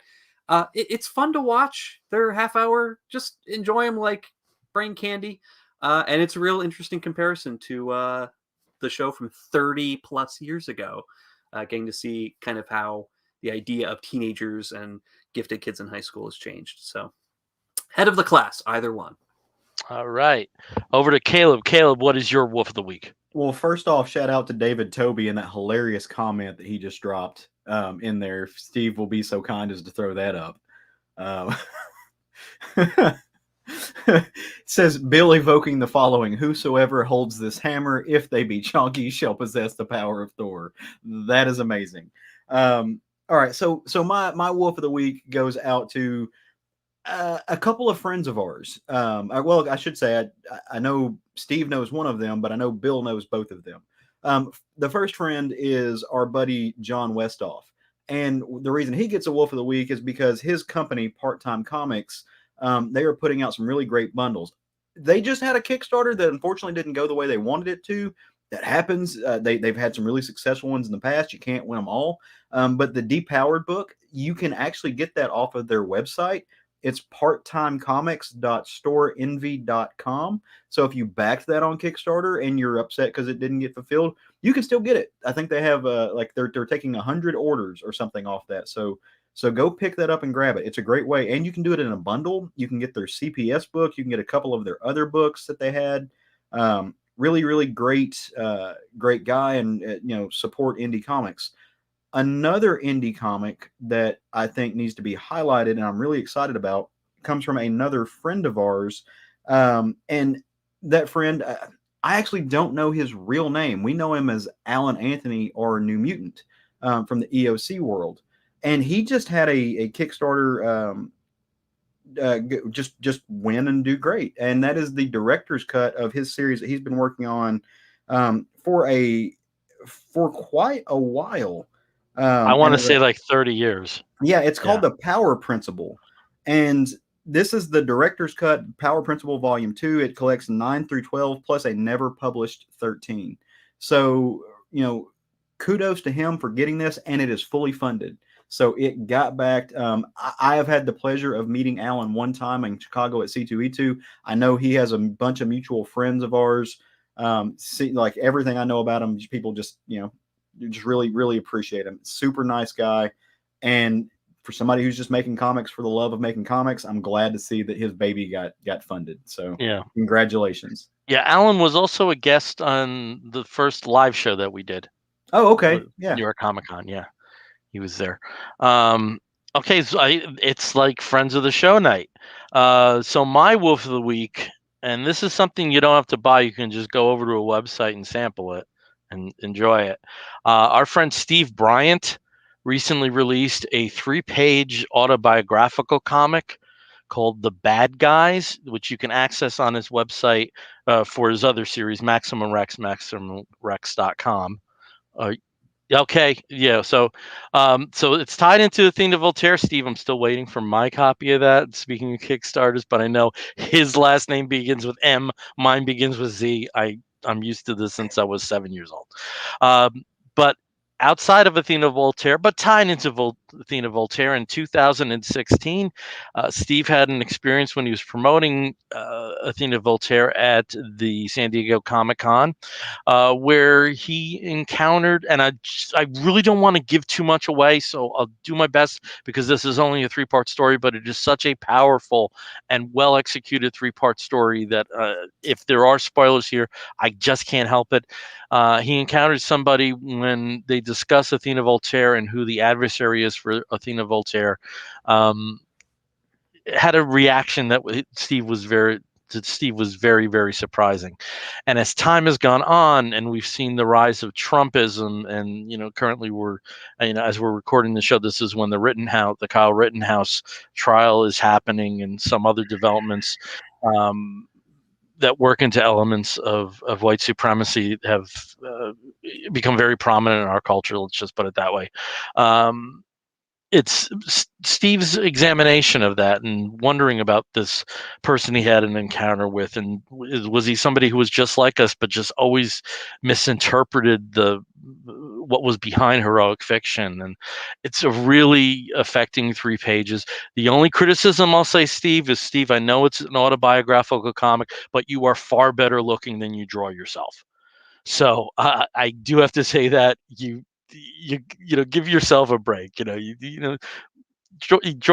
it's fun to watch. They're half hour. Just enjoy them like brain candy. And it's a real interesting comparison to the show from 30 plus years ago. Getting to see kind of how the idea of teenagers and gifted kids in high school has changed. So Head of the Class, either one. All right. Over to Caleb. Caleb, what is your woof of the week? Well, first off, shout out to David Toby and that hilarious comment that he just dropped in there. Steve will be so kind as to throw that up. It says, Bill evoking the following: whosoever holds this hammer, if they be chonky, shall possess the power of Thor. That is amazing. All right, so my wolf of the week goes out to a couple of friends of ours. I should say I know Steve knows one of them, but I know Bill knows both of them. The first friend is our buddy John Westoff, and the reason he gets a wolf of the week is because his company, Part-Time Comics, they are putting out some really great bundles. They just had a Kickstarter that unfortunately didn't go the way they wanted it to. That happens. They've had some really successful ones in the past. You can't win them all. But the Depowered book, you can actually get that off of their website. It's parttimecomics.storeenvy.com. So if you backed that on Kickstarter and you're upset because it didn't get fulfilled, you can still get it. I think they have they're taking 100 orders or something off that. So go pick that up and grab it. It's a great way, and you can do it in a bundle. You can get their CPS book. You can get a couple of their other books that they had. Really, really great guy, and support indie comics. Another indie comic that I think needs to be highlighted and I'm really excited about comes from another friend of ours. And that friend, I actually don't know his real name. We know him as Alan Anthony or New Mutant from the EOC world. And he just had a Kickstarter just win and do great. And that is the director's cut of his series that he's been working on for quite a while. I want to say like 30 years. Yeah, it's called The Power Principle. And this is the director's cut, Power Principle Volume 2. It collects 9 through 12 plus a never published 13. So, kudos to him for getting this, and it is fully funded. So it got backed. I have had the pleasure of meeting Alan one time in Chicago at C2E2. I know he has a bunch of mutual friends of ours. Like everything I know about him, people just really, really appreciate him. Super nice guy. And for somebody who's just making comics for the love of making comics, I'm glad to see that his baby got funded. So yeah, congratulations. Yeah, Alan was also a guest on the first live show that we did. Oh, okay. Yeah. New York Comic Con. Yeah, he was there. Okay, so it's like friends of the show night. So my wolf of the week, and this is something you don't have to buy. You can just go over to a website and sample it and enjoy it. Our friend Steve Bryant recently released a 3-page autobiographical comic called The Bad Guys, which you can access on his website for his other series, Maximum Rex, MaximumRex.com. Okay, yeah. So it's tied into Athena Voltaire. Steve, I'm still waiting for my copy of that. Speaking of Kickstarters, but I know his last name begins with M. Mine begins with Z. I'm used to this since I was 7 years old. But outside of Athena Voltaire, but tied into Athena Voltaire in 2016, Steve had an experience when he was promoting Athena Voltaire at the San Diego Comic-Con, where he encountered, and I really don't want to give too much away, so I'll do my best because this is only a 3-part story, but it is such a powerful and well executed 3-part story that if there are spoilers here, I just can't help it. He encounters somebody when they discuss Athena Voltaire and who the adversary is for Athena Voltaire. Had a reaction that Steve was very, very surprising. And as time has gone on and we've seen the rise of Trumpism, and currently as we're recording the show, this is when the Kyle Rittenhouse trial is happening, and some other developments that work into elements of white supremacy have become very prominent in our culture. Let's just put it that way. It's Steve's examination of that and wondering about this person he had an encounter with, and was he somebody who was just like us but just always misinterpreted what was behind heroic fiction. And it's a really affecting 3 pages. The only criticism I'll say, Steve, is, Steve, I know it's an autobiographical comic, but you are far better looking than you draw yourself. So I do have to say that you give yourself a break. Draw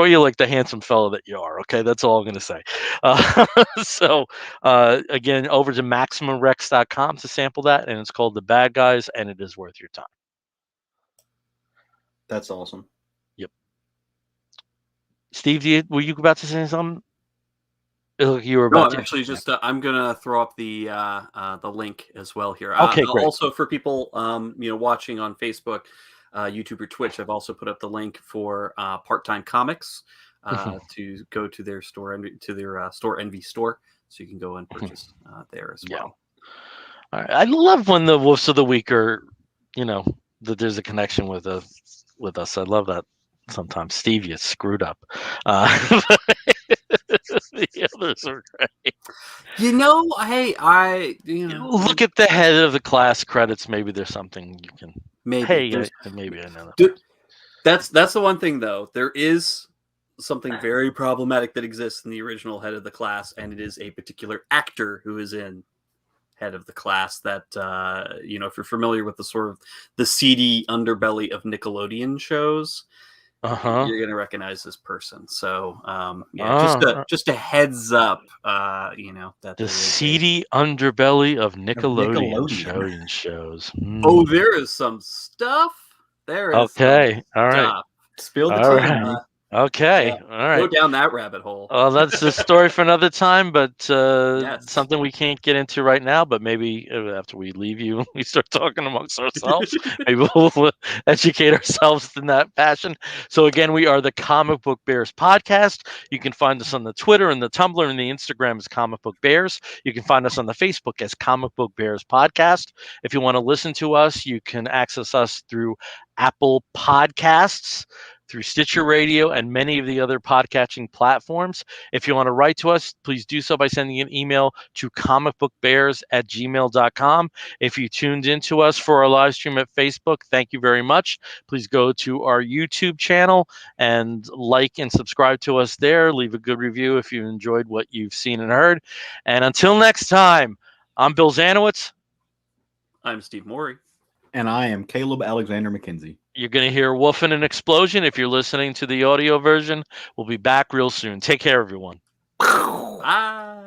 you like the handsome fellow that you are. Okay, that's all I'm gonna say. So again, over to MaximumRex.com to sample that, and it's called The Bad Guys, and it is worth your time. That's awesome. Yep. Steve, were you about to say something? You were about to. Actually, just I'm gonna throw up the link as well here. Okay, great. Also, for people watching on Facebook, YouTube, or Twitch, I've also put up the link for Part-Time Comics to go to their store, to their Store Envy store, so you can go and purchase there as well. All right. I love when the Wolves of the Week are, that there's a connection with us. I love that. Sometimes, Steve, you screwed up. The others are great. Look at the head of the class credits. Maybe there's something you can. Maybe I know that. That's the one thing, though. There is something very problematic that exists in the original head of the class, and it is a particular actor who is in head of the class that if you're familiar with the sort of the seedy underbelly of Nickelodeon shows, you're gonna recognize this person. So just a heads up, that the seedy underbelly of Nickelodeon shows. Oh, there is some stuff. There is okay. All right. Stuff. Spill the tea. Right. Okay. All right. Go down that rabbit hole. Well, that's a story for another time, but something we can't get into right now. But maybe after we leave you, we start talking amongst ourselves. Maybe we'll educate ourselves in that fashion. So again, we are the Comic Book Bears podcast. You can find us on the Twitter and the Tumblr and the Instagram as Comic Book Bears. You can find us on the Facebook as Comic Book Bears Podcast. If you want to listen to us, you can access us through Apple Podcasts, through Stitcher Radio, and many of the other podcatching platforms. If you want to write to us, please do so by sending an email to comicbookbears@gmail.com. If you tuned into us for our live stream at Facebook, thank you very much. Please go to our YouTube channel and like and subscribe to us there. Leave a good review if you enjoyed what you've seen and heard. And until next time, I'm Bill Zanowitz. I'm Steve Morey. And I am Caleb Alexander McKenzie. You're going to hear a woof and an explosion. If you're listening to the audio version, we'll be back real soon. Take care, everyone. Bye.